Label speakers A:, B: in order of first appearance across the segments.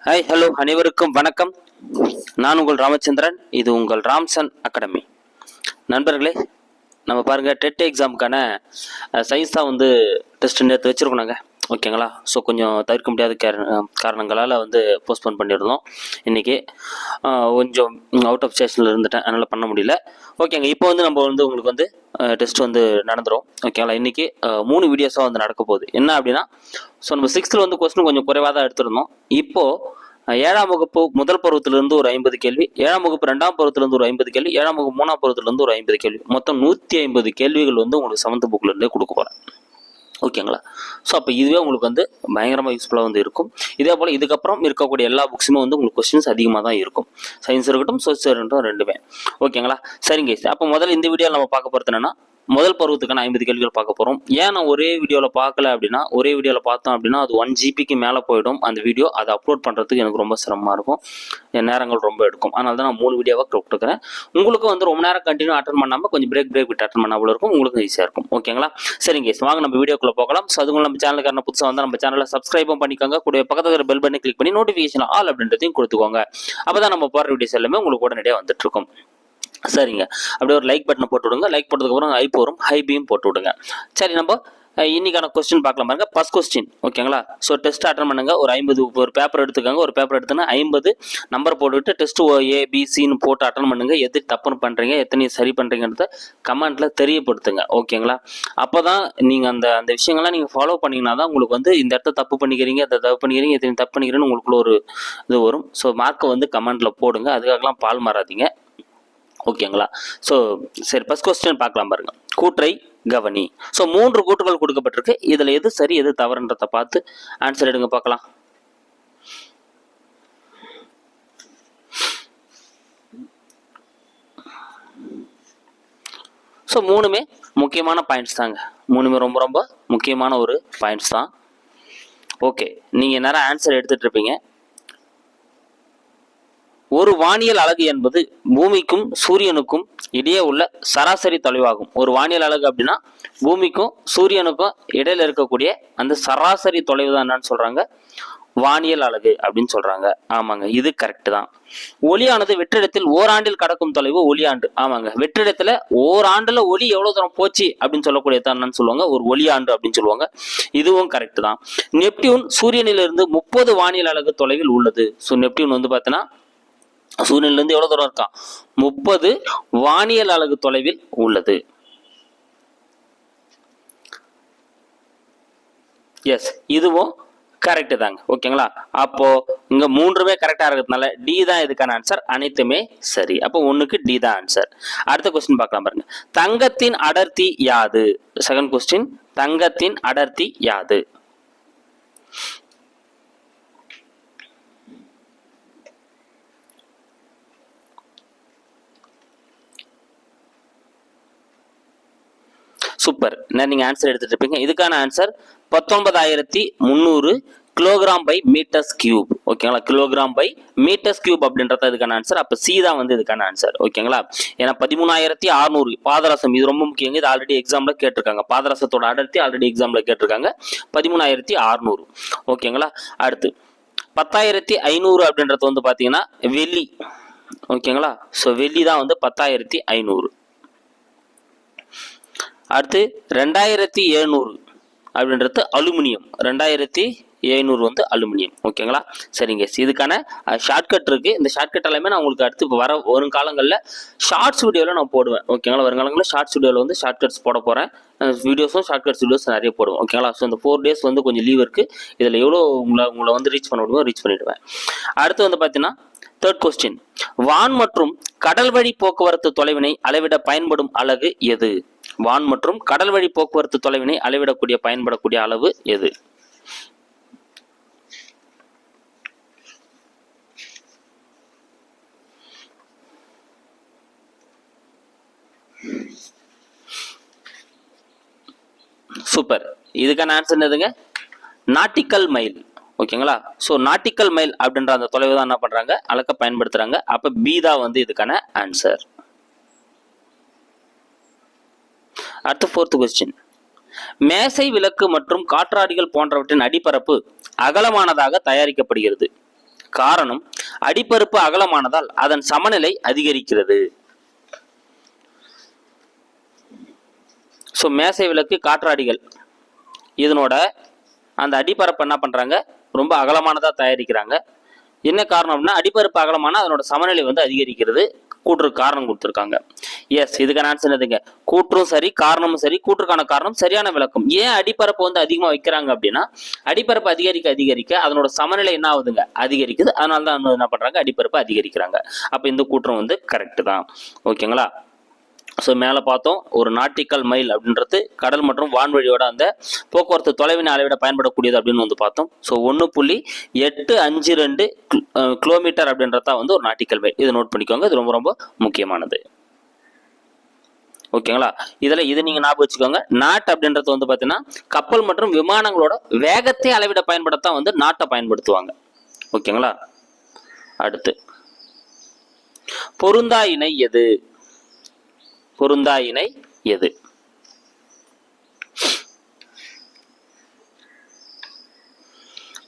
A: Hi hello அனைவருக்கும் வணக்கம். நான் உங்கள் ராமச்சந்திரன். இது உங்கள் ராம்சன் அகாடமி. நண்பர்களே, நம்ம பாருங்கள், டெட் எக்ஸாமுக்கான சயின்ஸ் தான் வந்து டெஸ்ட் நேற்று வச்சுருக்கோங்க. ஓகேங்களா? ஸோ கொஞ்சம் தவிர்க்க முடியாத காரணங்களால் வந்து போஸ்ட்போன் பண்ணியிருந்தோம். இன்றைக்கி கொஞ்சம் அவுட் ஆஃப் ஸ்டேஷனில் இருந்துட்டேன், அதனால் பண்ண முடியல. ஓகேங்க, இப்போ வந்து நம்ம வந்து உங்களுக்கு வந்து டெஸ்ட் வந்து நடந்துடும். ஓகேங்களா? இன்றைக்கி 3 வீடியோஸாக வந்து நடக்க போகுது. என்ன அப்படின்னா, ஸோ நம்ம 6th வந்து கொஸ்டின் கொஞ்சம் குறைவாக தான் எடுத்திருந்தோம். இப்போது 7ஆம் வகுப்பு முதல் பருவத்திலிருந்து ஒரு 50 கேள்வி, 7ஆம் வகுப்பு 2ஆம் பருவத்திலிருந்து ஒரு 50 கேள்வி, 7ஆம் வகுப்பு 3ஆம் பருவத்திலிருந்து ஒரு 50 கேள்வி, மொத்தம் 150 கேள்விகள் வந்து உங்களுக்கு 7th புக்லேருந்தே கொடுக்க போகிறேன். ஓகேங்களா? ஸோ அப்போ இதுவே உங்களுக்கு வந்து பயங்கரமாக யூஸ்ஃபுல்லாக வந்து இருக்கும். இதே போல் இதுக்கப்புறம் இருக்கக்கூடிய எல்லா புக்ஸுமே வந்து உங்களுக்கு கொஸ்டின்ஸ் அதிகமாக தான் இருக்கும். சயின்ஸ் இருக்கட்டும், சோசியல் இருக்கட்டும், ரெண்டுமே. ஓகேங்களா? சரிங்க. அப்போ முதல்ல இந்த வீடியோவில் நம்ம பார்க்க போகிறது என்னன்னா, முதல் பருவத்துக்கான 50 கேள்விகள் பார்க்க போகிறோம். ஏன் நான் ஒரே வீடியோவில் பார்க்கல அப்படின்னா, ஒரே வீடியோவில் பார்த்தோம் அப்படின்னா அது 1 GB மேலே போயிடும் அந்த வீடியோ. அதை அப்லோட் பண்ணுறதுக்கு எனக்கு ரொம்ப சிரமமாக இருக்கும், என் நேரங்கள் ரொம்ப எடுக்கும். அதனால தான் நான் 3 வீடியோவாக கொடுக்குறேன். உங்களுக்கும் வந்து ரொம்ப நேரம் கண்டினியூ அட்டன் பண்ணாமல் கொஞ்சம் பிரேக் விட்டு அட்டன் பண்ணாமல் இருக்கும், உங்களுக்கும் ஈஸியாக இருக்கும். ஓகேங்களா? சரிங்க, வாங்க நம்ம வீடியோக்குள்ளே போகலாம். ஸோ அதுவும் நம்ம சேனலுக்கான புதுசாக வந்து நம்ம சேனலை சப்ஸ்கிரைபும் பண்ணிக்கோங்க. கூட பக்கத்தில் இருக்கிற பெல் பட்டனை கிளிக் பண்ணி நோட்டிஃபிகேஷன் ஆல் அப்படின்றதையும் கொடுத்துக்கோங்க. அப்போ தான் நம்ம போகிற வீடியோஸ் எல்லாமே உங்களுக்கு உடனடியாக வந்துட்டு இருக்கும். சரிங்க, அப்படியே ஒரு லைக் பட்டனை போட்டு விடுங்க. லைக் போட்டதுக்கப்புறம் ஹைப் வரும், ஹைப்பையும் போட்டு விடுங்க. சரி, நம்ம இன்னைக்கான கொஸ்டின் பார்க்கலாம் பாருங்க. First question. ஓகேங்களா? ஸோ டெஸ்ட் அட்டன் பண்ணுங்க. ஒரு 50 ஒரு பேப்பர் எடுத்துக்காங்க. ஒரு பேப்பர் எடுத்துன்னா 50 நம்பர் போட்டுவிட்டு டெஸ்ட் ABCன்னு போட்டு அட்டன் பண்ணுங்க. எது தப்புன்னு பண்ணுறீங்க, எத்தனை சரி பண்ணுறீங்கன்றத கமெண்ட்ல தெரியப்படுத்துங்க. ஓகேங்களா? அப்போ தான் நீங்கள் அந்த அந்த விஷயங்கள்லாம் நீங்கள் ஃபாலோ பண்ணிங்கன்னா தான் உங்களுக்கு வந்து இந்த இடத்த தப்பு பண்ணிக்கிறீங்க, அதை தப்பு பண்ணிக்கிறீங்க, எத்தனை தப்பு பண்ணிக்கிறீங்கன்னு உங்களுக்குள்ள ஒரு இது வரும். ஸோ மார்க்கை வந்து கமெண்ட்ல போடுங்க. அதுக்காகலாம் பால் மாறாதீங்க. ஓகேங்களா? ஸோ சரி, ஃபர்ஸ்ட் கொஸ்டின் பார்க்கலாம் பாருங்க. கூற்றை கவனி. ஸோ 3 கூற்றுகள் கொடுக்கப்பட்டிருக்கு. இதில் எது சரி எது தவறுன்றதை பார்த்து ஆன்சர் எடுங்க பார்க்கலாம். ஸோ 3மே முக்கியமான பாயிண்ட்ஸ் தாங்க. 3மே ரொம்ப ரொம்ப முக்கியமான ஒரு பாயிண்ட்ஸ் தான். ஓகே, நீங்கள் நேரம் ஆன்சர் எடுத்துட்டு இருப்பீங்க. ஒரு வானியல் அலகு என்பது பூமிக்கும் சூரியனுக்கும் இடையே உள்ள சராசரி தொலைவாகும். ஒரு வானியல் அலகு அப்படின்னா பூமிக்கும் சூரியனுக்கும் இடையில இருக்கக்கூடிய அந்த சராசரி தொலைவு தான் என்னன்னு சொல்றாங்க, வானியல் அலகு அப்படின்னு சொல்றாங்க. ஆமாங்க, இது கரெக்ட் தான். ஒளியானது வெற்றிடத்தில் ஓராண்டில் கடக்கும் தொலைவு ஒளியாண்டு. ஆமாங்க, வெற்றிடத்துல ஓராண்டுல ஒளி எவ்வளவு தூரம் போச்சு அப்படின்னு சொல்லக்கூடியது என்னன்னு சொல்லுவாங்க, ஒரு ஒளியாண்டு அப்படின்னு சொல்லுவாங்க. இதுவும் கரெக்ட் தான். நெப்டியூன் சூரியனிலிருந்து 30 வானியல் அலகு தொலைவில் உள்ளது. ஸோ நெப்டியூன் வந்து பார்த்தீங்கன்னா சூரியனிலிருந்து எவ்வளவு தூரம் இருக்கான், 30 வானியல் அலகு தொலைவில் உள்ளது. எஸ், இதுவும் கரெக்ட் தாங்க. ஓகேங்களா? அப்போ இங்க 3மே கரெக்டா இருக்கிறதுனால டி தான் இதுக்கான ஆன்சர். அனைத்துமே சரி. அப்போ 1க்கு டி தான் ஆன்சர். அடுத்த கொஸ்டின் பார்க்கலாம் பாருங்க. தங்கத்தின் அடர்த்தி யாது? செகண்ட் கொஸ்டின், தங்கத்தின் அடர்த்தி யாது? சூப்பர், நீங்க ஆன்சர் எடுத்துட்டு இருப்பீங்க. இதுக்கான answer 19,300 kilogram by metres cube. ஓகேங்களா? கிலோகிராம் பை மீட்டர்ஸ் கியூப் அப்படின்றத இதுக்கான ஆன்சர். அப்ப சி தான் வந்து இதுக்கான ஆன்சர். ஓகேங்களா? ஏன்னா 13,600 பாதரசம், இது ரொம்ப முக்கியம். இது ஆல்ரெடி எக்ஸாம்ல கேட்டிருக்காங்க. பாதரசத்தோட அடர்த்தி ஆல்ரெடி எக்ஸாம்ல கேட்டிருக்காங்க, 13,600. ஓகேங்களா? அடுத்து 10,500 அப்படின்றது வந்து பாத்தீங்கன்னா வெள்ளி. ஓகேங்களா? ஸோ வெள்ளி தான் வந்து 10,500. அடுத்து 2,700 அப்படின்றது அலுமினியம். 2,700 வந்து அலுமினியம். ஓகேங்களா? சரிங்க, இதுக்கான ஷார்ட்கட் இருக்கு. இந்த ஷார்ட்கட் எல்லாமே நான் உங்களுக்கு அடுத்து இப்போ வரும் காலங்களில் ஷார்ட்ஸ் வீடியோவில் நான் போடுவேன். ஓகேங்களா? வருங்காலங்களில் ஷார்ட்ஸ் வீடியோவில் வந்து ஷார்ட்கட்ஸ் போட போகிறேன். வீடியோஸும் ஷார்ட்கட்ஸ் வீடியோஸ் நிறைய போடுவோம். ஓகேங்களா? ஸோ இந்த 4 days வந்து கொஞ்சம் லீவ் இருக்குது. இதில் எவ்வளோ உங்களை வந்து ரீச் பண்ண முடியுமோ ரீச் பண்ணிவிடுவேன். அடுத்து வந்து பார்த்தீங்கன்னா தேர்ட் கொஸ்டின். வான் மற்றும் கடல் வழி போக்குவரத்து தொலைவினை அளவிட பயன்படும் அலகு எது? வான் மற்றும் கடல் வழி போக்குவரத்து தொலைவினை அளவிடக்கூடிய பயன்படக்கூடிய அளவு எது? சூப்பர், இதுக்கான ஆன்சர் என்னதுங்க, நாட்டிக்கல் மைல். ஓகேங்களா? ஸோ நாட்டிக்கல் மைல் அப்படின்ற அந்த தொலைவு தான் என்ன பண்றாங்க, அளக்க பயன்படுத்துறாங்க. அப்ப பி தான் வந்து இதுக்கான ஆன்சர். அடுத்த ஃபோர்த் கொஸ்டின். மேசை விளக்கு மற்றும் காற்றாடிகள் போன்றவற்றின் அடிப்பரப்பு அகலமானதாக தயாரிக்கப்படுகிறது. காரணம் அடிப்பரப்பு அகலமானதால் அதன் சமநிலை அதிகரிக்கிறது. ஸோ மேசை விளக்கு காற்றாடிகள் இதனோட அந்த அடிப்பரப்பு என்ன பண்ணுறாங்க, ரொம்ப அகலமானதாக தயாரிக்கிறாங்க. என்ன காரணம் அப்படின்னா அடிப்பரப்பு அகலமான அதனோட சமநிலை வந்து அதிகரிக்கிறது. கூற்று காரணம் கொடுத்துருக்காங்க. எஸ், இதுக்கான ஆன்சர் என்னதுங்க, கூற்றும் சரி காரணமும் சரி. கூற்றுக்கான காரணம் சரியான விளக்கம். ஏன் அடிப்பரப்பு வந்து அதிகமாக வைக்கிறாங்க அப்படின்னா அடிப்பரப்பு அதிகரிக்க அதிகரிக்க அதனோட சமநிலை என்ன ஆகுதுங்க, அதிகரிக்குது. அதனால தான் என்ன பண்ணுறாங்க, அடிப்பரப்பு அதிகரிக்கிறாங்க. அப்போ இந்த கூற்றம் வந்து கரெக்டு தான். ஓகேங்களா. ஸோ மேலே பார்த்தோம், ஒரு நாட்டிக்கல் மைல் அப்படின்றது கடல் மற்றும் வான்வழியோட அந்த போக்குவரத்து தொலைவினை அளவிட பயன்படக்கூடியது அப்படின்னு வந்து பார்த்தோம். ஸோ 1.852 கிலோமீட்டர் அப்படின்றதான் வந்து ஒரு நாட்டிக்கல் மைல். இதை நோட் பண்ணிக்கோங்க, இது ரொம்ப ரொம்ப முக்கியமானது. ஓகேங்களா. இதை நீங்கள் ஞாபகம் வச்சுக்கோங்க. நாட் அப்படின்றது வந்து பார்த்தீங்கன்னா கப்பல் மற்றும் விமானங்களோட வேகத்தை அளவிட பயன்படத்தான் வந்து நாட்டை பயன்படுத்துவாங்க. ஓகேங்களா. அடுத்து பொருந்தா இணை எது? பொருந்தா இணை எது?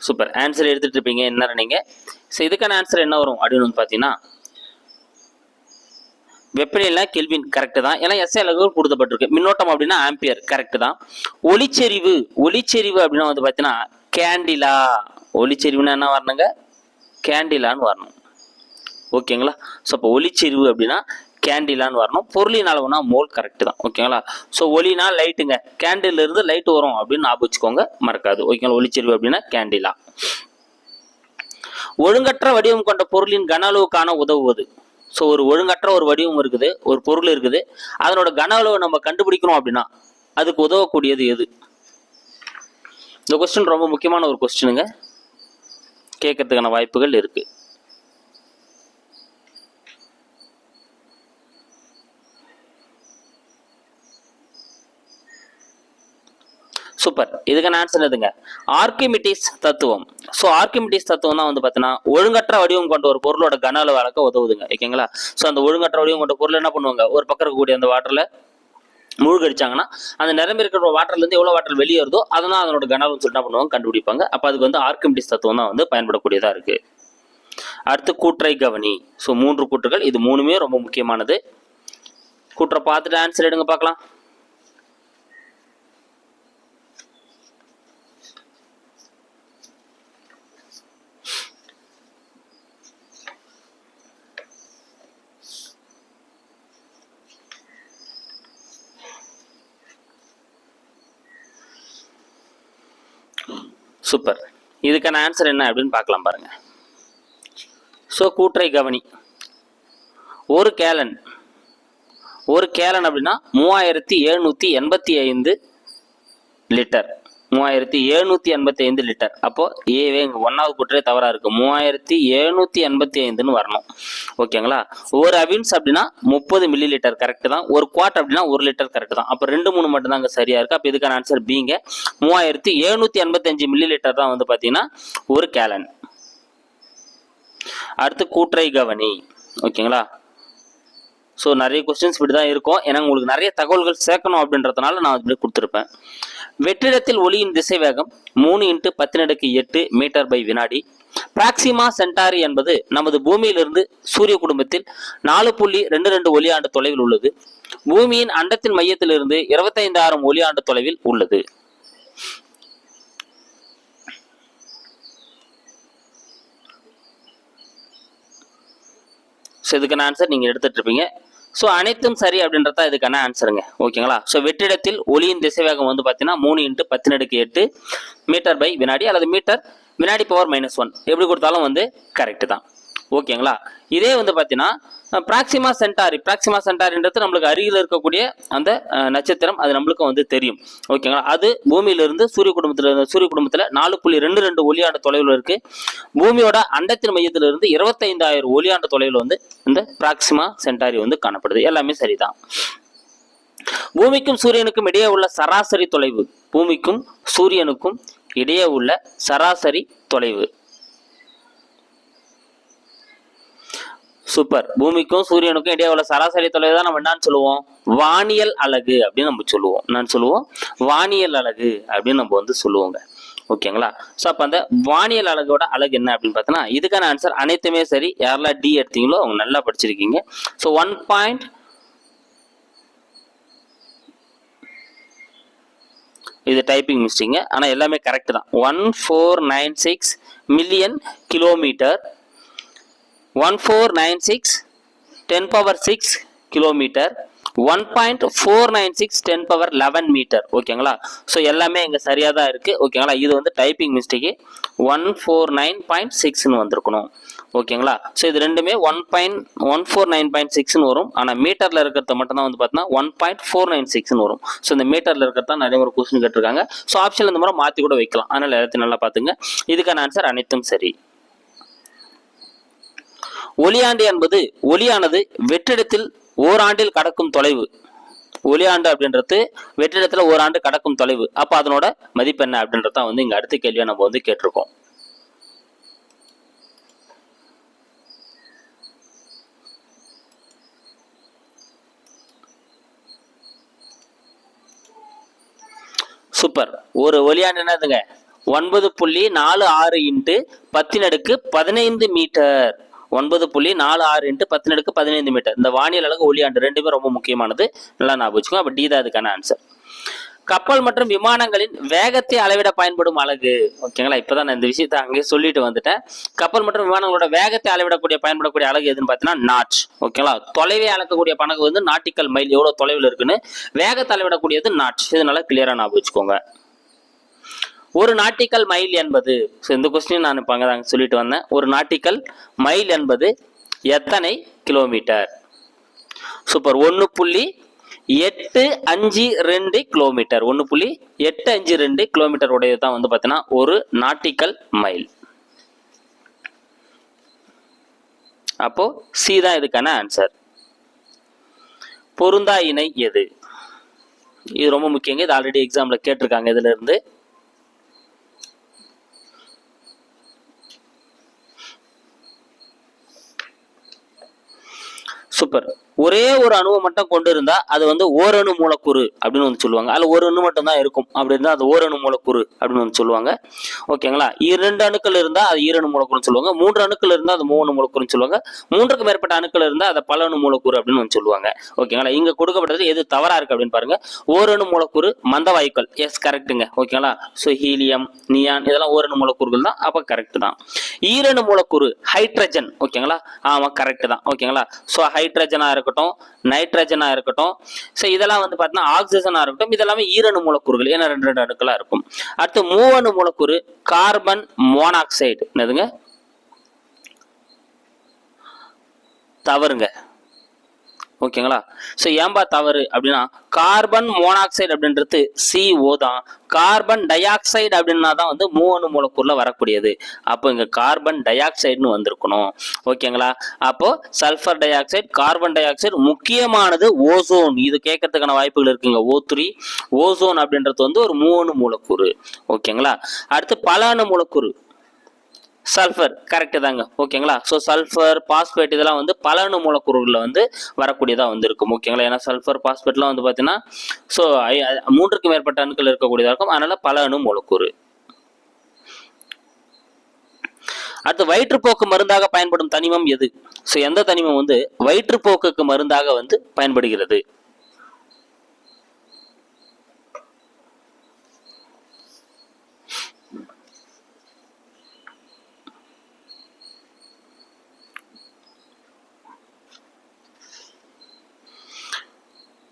A: சூப்பர், ஆன்சர் எடுத்துட்டு இருப்பீங்க என்ன நீங்க. ஸோ இதுக்கான ஆன்சர் என்ன வரும் அப்படின்னு வந்து பார்த்தீங்கன்னா வெப்பநிலை கெல்வின் கரெக்டு தான். ஏன்னா எஸ்ஐ அளவுகள் கொடுக்கப்பட்டிருக்கு. மின்னோட்டம் அப்படின்னா ஆம்பியர் கரெக்டு தான். ஒளிச்செறிவு அப்படின்னா வந்து பார்த்தீங்கன்னா கேண்டிலா. ஒளிச்செறிவுன்னா என்ன வரணுங்க, கேண்டிலான்னு வரணும். ஓகேங்களா. ஸோ அப்போ ஒளிச்செறிவு அப்படின்னா கேண்டிலான்னு வரணும். பொருளின் அளவுனா மோல் கரெக்ட் தான். ஓகேங்களா. ஸோ ஒளினா லைட்டுங்க, கேண்டில் இருந்து லைட் வரும் அப்படின்னு ஞாபகம் வச்சுக்கோங்க, மறக்காது. ஓகேங்களா. ஒளிச்செறிவு அப்படின்னா கேண்டிலா. ஒழுங்கற்ற வடிவம் கொண்ட பொருளின் கன அளவு காண உதவுவது. ஸோ ஒரு ஒழுங்கற்ற ஒரு வடிவம் இருக்குது, ஒரு பொருள் இருக்குது, அதனோட கன அளவை நம்ம கண்டுபிடிக்கணும் அப்படின்னா அதுக்கு உதவக்கூடியது எது? இந்த கொஸ்டின் ரொம்ப முக்கியமான ஒரு கொஸ்டினுங்க, கேட்கறதுக்கான வாய்ப்புகள் இருக்கு. சூப்பர், இதுக்கான ஆன்சர் எதுங்க, ஆர்கிமிடிஸ் தத்துவம். ஸோ ஆர்கிமிடிஸ் தத்துவம் தான் வந்து பார்த்தீங்கன்னா ஒழுங்கற்ற வடிவம் கொண்ட ஒரு பொருளோட கன அளவு அளக்க உதவுதுங்க. ஓகேங்களா. ஸோ அந்த ஒழுங்கற்ற வடிவம் கொண்ட பொருள் என்ன பண்ணுவாங்க, ஒரு பக்கம் இருக்கக்கூடிய அந்த வாட்டரில் மூழ்கடிச்சாங்கன்னா அந்த நிரம்பி இருக்கிற வாட்டர்லேருந்து எவ்வளோ வாட்டர் வெளியே வருதோ அதனால் அதனோட கன அளவுன்னு சொல்லிட்டு என்ன பண்ணுவாங்க, கண்டுபிடிப்பாங்க. அப்போ அதுக்கு வந்து ஆர்கிமிடிஸ் தத்துவம் தான் வந்து பயன்படக்கூடியதாக இருக்குது. அடுத்து கூற்றை கவனி. ஸோ 3 கூற்றுகள், இது 3மே ரொம்ப முக்கியமானது. கூற்றை பார்த்துட்டு ஆன்சர் எடுங்க பார்க்கலாம். சூப்பர், இதுக்கான ஆன்சர் என்ன அப்படின்னு பார்க்கலாம் பாருங்க. ஸோ கூற்றை கவனி. ஒரு கேலன் அப்படின்னா 3785 லிட்டர். 3785 லிட்டர். அப்போ ஏவே இங்கே 1வது கூற்றே தவறா இருக்கு, 3785ன்னு வரணும். ஓகேங்களா. ஒரு அவின்ஸ் அப்படின்னா 30 மில்லி லிட்டர் கரெக்ட் தான். ஒரு குவார்ட் அப்படின்னா 1 லிட்டர் கரெக்ட் தான். அப்போ 2, 3 மட்டும் தான் அங்கே சரியா இருக்கு. அப்போ இதுக்கான ஆன்சர் பிங்க 3785 மில்லி லிட்டர் தான் வந்து பார்த்தீங்கன்னா ஒரு கேலன். அடுத்து கூற்றை கவனி. ஓகேங்களா. ஸோ நிறைய கொஸ்டின்ஸ் இப்படி தான் இருக்கும், ஏன்னா உங்களுக்கு நிறைய தகவல்கள் சேர்க்கணும் அப்படின்றதுனால நான் இப்படி கொடுத்துருப்பேன். வெற்றிடத்தில் ஒளியின் திசை வேகம் 3 × 10⁸ மீட்டர் பை வினாடி. பிராக்சிமா சென்டாரி என்பது நமது பூமியிலிருந்து சூரிய குடும்பத்தில் 4.22 ஒளியாண்டு தொலைவில் உள்ளது. பூமியின் அண்டத்தின் மையத்திலிருந்து 25,000 ஒளியாண்டு தொலைவில் உள்ளது. ஸோ இதுக்கான ஆன்சர் நீங்கள் எடுத்துட்டு இருப்பீங்க. ஸோ அனைத்தும் சரி அப்படின்றத இதுக்கான ஆன்சருங்க. ஓகேங்களா. ஸோ வெற்றிடத்தில் ஒளியின் திசைவேகம் வந்து பார்த்தீங்கன்னா 3 × 10⁸ மீட்டர் பை வினாடி அல்லது மீட்டர் வினாடி பவர் -1 எப்படி கொடுத்தாலும் வந்து கரெக்டு தான். ஓகேங்களா. இதே வந்து பார்த்தீங்கன்னா பிராக்சிமா சென்டாரின்றது நம்மளுக்கு அருகில் இருக்கக்கூடிய அந்த நட்சத்திரம், அது நம்மளுக்கு வந்து தெரியும். ஓகேங்களா. அது பூமியிலிருந்து சூரிய குடும்பத்தில் 4.22 ஒளியாண்டு தொலைவில் இருக்கு. பூமியோட அண்டத்தின் மையத்திலிருந்து 25,000 ஒளியாண்டு தொலைவில் வந்து இந்த பிராக்சிமா சென்டாரி வந்து காணப்படுது. எல்லாமே சரிதான். பூமிக்கும் சூரியனுக்கும் இடையே உள்ள சராசரி தொலைவு. பூமிக்கும் சூரியனுக்கும் இடையே உள்ள சராசரி தொலைவு. சூப்பர். பூமிக்கும் சூரியனுக்கும் இடையே உள்ள சராசரி தொலைவு தான் நம்ம என்னன்னு சொல்லுவோம், வானியல் அலகு அப்படின்னு நம்ம சொல்லுவோம். என்னன்னு சொல்லுவோம், வானியல் அலகு அப்படின்னு நம்ம வந்து சொல்லுவோங்க. ஓகேங்களா. ஸோ அப்போ அந்த வானியல் அலகோட அலகு என்ன அப்படின்னு பார்த்தோன்னா இதுக்கான ஆன்சர் அனைத்துமே சரி. யாரெல்லாம் டி எடுத்தீங்களோ அவங்க நல்லா படிச்சிருக்கீங்க. ஸோ 1. இது டைப்பிங் மிஸ்டேங்க, ஆனால் எல்லாமே கரெக்ட் தான். 1496 மில்லியன் கிலோமீட்டர், 1496 10⁶ கிலோமீட்டர், 1.496 10⁻11 மீட்டர். ஓகேங்களா. ஸோ எல்லாமே இங்கே சரியாக தான் இருக்குது. ஓகேங்களா. இது வந்து டைப்பிங் மிஸ்டேக்கு 149.6ன்னு வந்திருக்கணும். ஓகேங்களா. ஸோ இது ரெண்டுமே 1.149.6ன்னு வரும். ஆனால் மீட்டரில் இருக்கிறத மட்டும் தான் வந்து பார்த்தீங்கன்னா 1.496ன்னு வரும். ஸோ இந்த மீட்டரில் இருக்கிறது தான் நிறைய ஒரு கொஸ்டின் கேட்டிருக்காங்க. ஸோ ஆப்ஷன் இந்த முறை மாற்றி கூட வைக்கலாம். அதனால் எல்லாத்தையும் நல்லா பார்த்துங்க. இதுக்கான ஆன்சர் அனைத்தும் சரி. ஒளியாண்டு என்பது ஒளியானது வெற்றிடத்தில் ஓராண்டில் கடக்கும் தொலைவு. ஒளியாண்டு அப்படின்றது வெற்றிடத்துல ஓராண்டு கடக்கும் தொலைவு. அப்ப அதனோட மதிப்பு என்ன அப்படின்றத வந்து இங்க அடுத்த கேள்வியா நம்ம வந்து கேட்டிருக்கோம். சூப்பர். ஒரு ஒளியாண்டு என்னதுங்க 9.46 × 10⁻15 மீட்டர். 9.46 × 10⁻15 மீட்டர். இந்த வானியல் அலகு ஒளியாண்டு ரெண்டுமே ரொம்ப முக்கியமானது. நல்லா ஞாபகம் வச்சுக்கோங்க. அப்ப டி தான் அதுக்கான ஆன்சர். கப்பல் மற்றும் விமானங்களின் வேகத்தை அளவிட பயன்படும் அலகு. ஓகேங்களா. இப்பதான் நான் இந்த விஷயத்தை அங்கேயே சொல்லிட்டு வந்துட்டேன். கப்பல் மற்றும் விமானங்களோட வேகத்தை அளவிடக்கூடிய பயன்படக்கூடிய அலகு எதுன்னு பார்த்தீங்கன்னா நாட். ஓகேங்களா. தொலைவை அளக்கக்கூடிய பணக்கு வந்து நாட்டிக்கல் மைல், எவ்வளவு தொலைவில் இருக்குன்னு. வேகத்தை அளவிடக்கூடியது நாட். இதனால கிளியரா ஞாபகம் வச்சுக்கோங்க. ஒரு நாட்டிக்கல் மைல் என்பது, இந்த கொஸ்டின் நான் இப்போ அங்கே தாங்க சொல்லிட்டு வந்தேன். ஒரு நாட்டிக்கல் மைல் என்பது எத்தனை கிலோமீட்டர்? சூப்பர். 1.852 கிலோமீட்டர். 1.852 கிலோமீட்டர் உடையது தான் வந்து பார்த்தீங்கன்னா ஒரு நாட்டிக்கல் மைல். அப்போ சி தான் இதுக்கான ஆன்சர். பொருந்தா இணை எது? இது ரொம்ப முக்கியங்க. இது ஆல்ரெடி எக்ஸாம்ல கேட்டிருக்காங்க. இதுல இருந்து சூப்பர். ஒரே ஒரு அணுவை மட்டும் கொண்டு இருந்தா அது வந்து ஓரணு மூலக்கூறு அப்படின்னு வந்து சொல்லுவாங்க. அதுல ஒரு அணு மட்டும் தான் இருக்கும். அப்படி இருந்தா அது ஓரணு மூலக்கூறு அப்படின்னு வந்து சொல்லுவாங்க. ஓகேங்களா. 2 அணுக்கள் இருந்தா அது ஈரணு மூலக்கூறுன்னு சொல்லுவாங்க. 3 அணுக்கள் இருந்தா அது மூணு மூலக்கூறுன்னு சொல்லுவாங்க. 3க்கு மேற்பட்ட அணுக்கள் இருந்தா அதை பல அணு மூலக்கூறு அப்படின்னு வந்து சொல்லுவாங்க. ஓகேங்களா. இங்க கொடுக்கப்பட்டது எது தவறா இருக்கு அப்படின்னு பாருங்க. ஓரணு மூலக்கூறு மந்த வாயுக்கள். எஸ் கரெக்டுங்க. ஓகேங்களா. ஸோ ஹீலியம், நியான் இதெல்லாம் ஓரணு மூலக்கூறுகள் தான். அப்ப கரெக்ட் தான். ஈரணு மூலக்கூறு ஹைட்ரஜன். ஓகேங்களா. ஆமா கரெக்ட் தான். ஓகேங்களா. ஸோ ஹைட்ரஜனா இருக்கட்டும், நைட்ரஜனா இருக்கட்டும், சோ இதெல்லாம் வந்து பாத்தீங்கன்னா ஆக்சிஜனா இருக்கட்டும், இதெல்லாமே ஈரணு மூலக்கூறுகள். ஏன்னா 2 அணுக்களா இருக்கும். அடுத்து மூவணு மூலக்கூறு கார்பன் மோனாக்சைடு. என்னதுங்க? தவறுங்க. ஓகேங்களா. ஸோ ஏன்பா தவறு அப்படின்னா கார்பன் மோனாக்சைடு அப்படின்றது CO தான். கார்பன் டை ஆக்சைடு அப்படின்னா தான் வந்து மூணு மூலக்கூறுல வரக்கூடியது. அப்போ இங்க கார்பன் டை ஆக்சைடுன்னு வந்திருக்கணும். ஓகேங்களா. அப்போ sulphur di oxide, carbon di oxide, முக்கியமானது ஓசோன். இது கேட்கறதுக்கான வாய்ப்புகள் இருக்குங்க. O3 ஓசோன் அப்படின்றது வந்து ஒரு மூணு மூலக்கூறு. ஓகேங்களா. அடுத்து பல அணு மூலக்கூறு சல்ஃபர். கரெக்ட் தாங்க. ஓகேங்களா. ஸோ சல்ஃபர், பாஸ்பேட் இதெல்லாம் வந்து பல அணு மூலக்கூறுகளில் வந்து வரக்கூடியதாக வந்து இருக்கும். ஓகேங்களா. ஏன்னா சல்ஃபர், பாஸ்பேட்லாம் வந்து பார்த்தீங்கன்னா ஸோ 3க்கு மேற்பட்ட அணுக்கள் இருக்கக்கூடியதாக இருக்கும். அதனால பல அணு மூலக்கூறு. அடுத்து வயிற்றுப்போக்கு மருந்தாக பயன்படும் தனிமம் எது? ஸோ எந்த தனிமம் வந்து வயிற்றுப்போக்குக்கு மருந்தாக வந்து பயன்படுகிறது?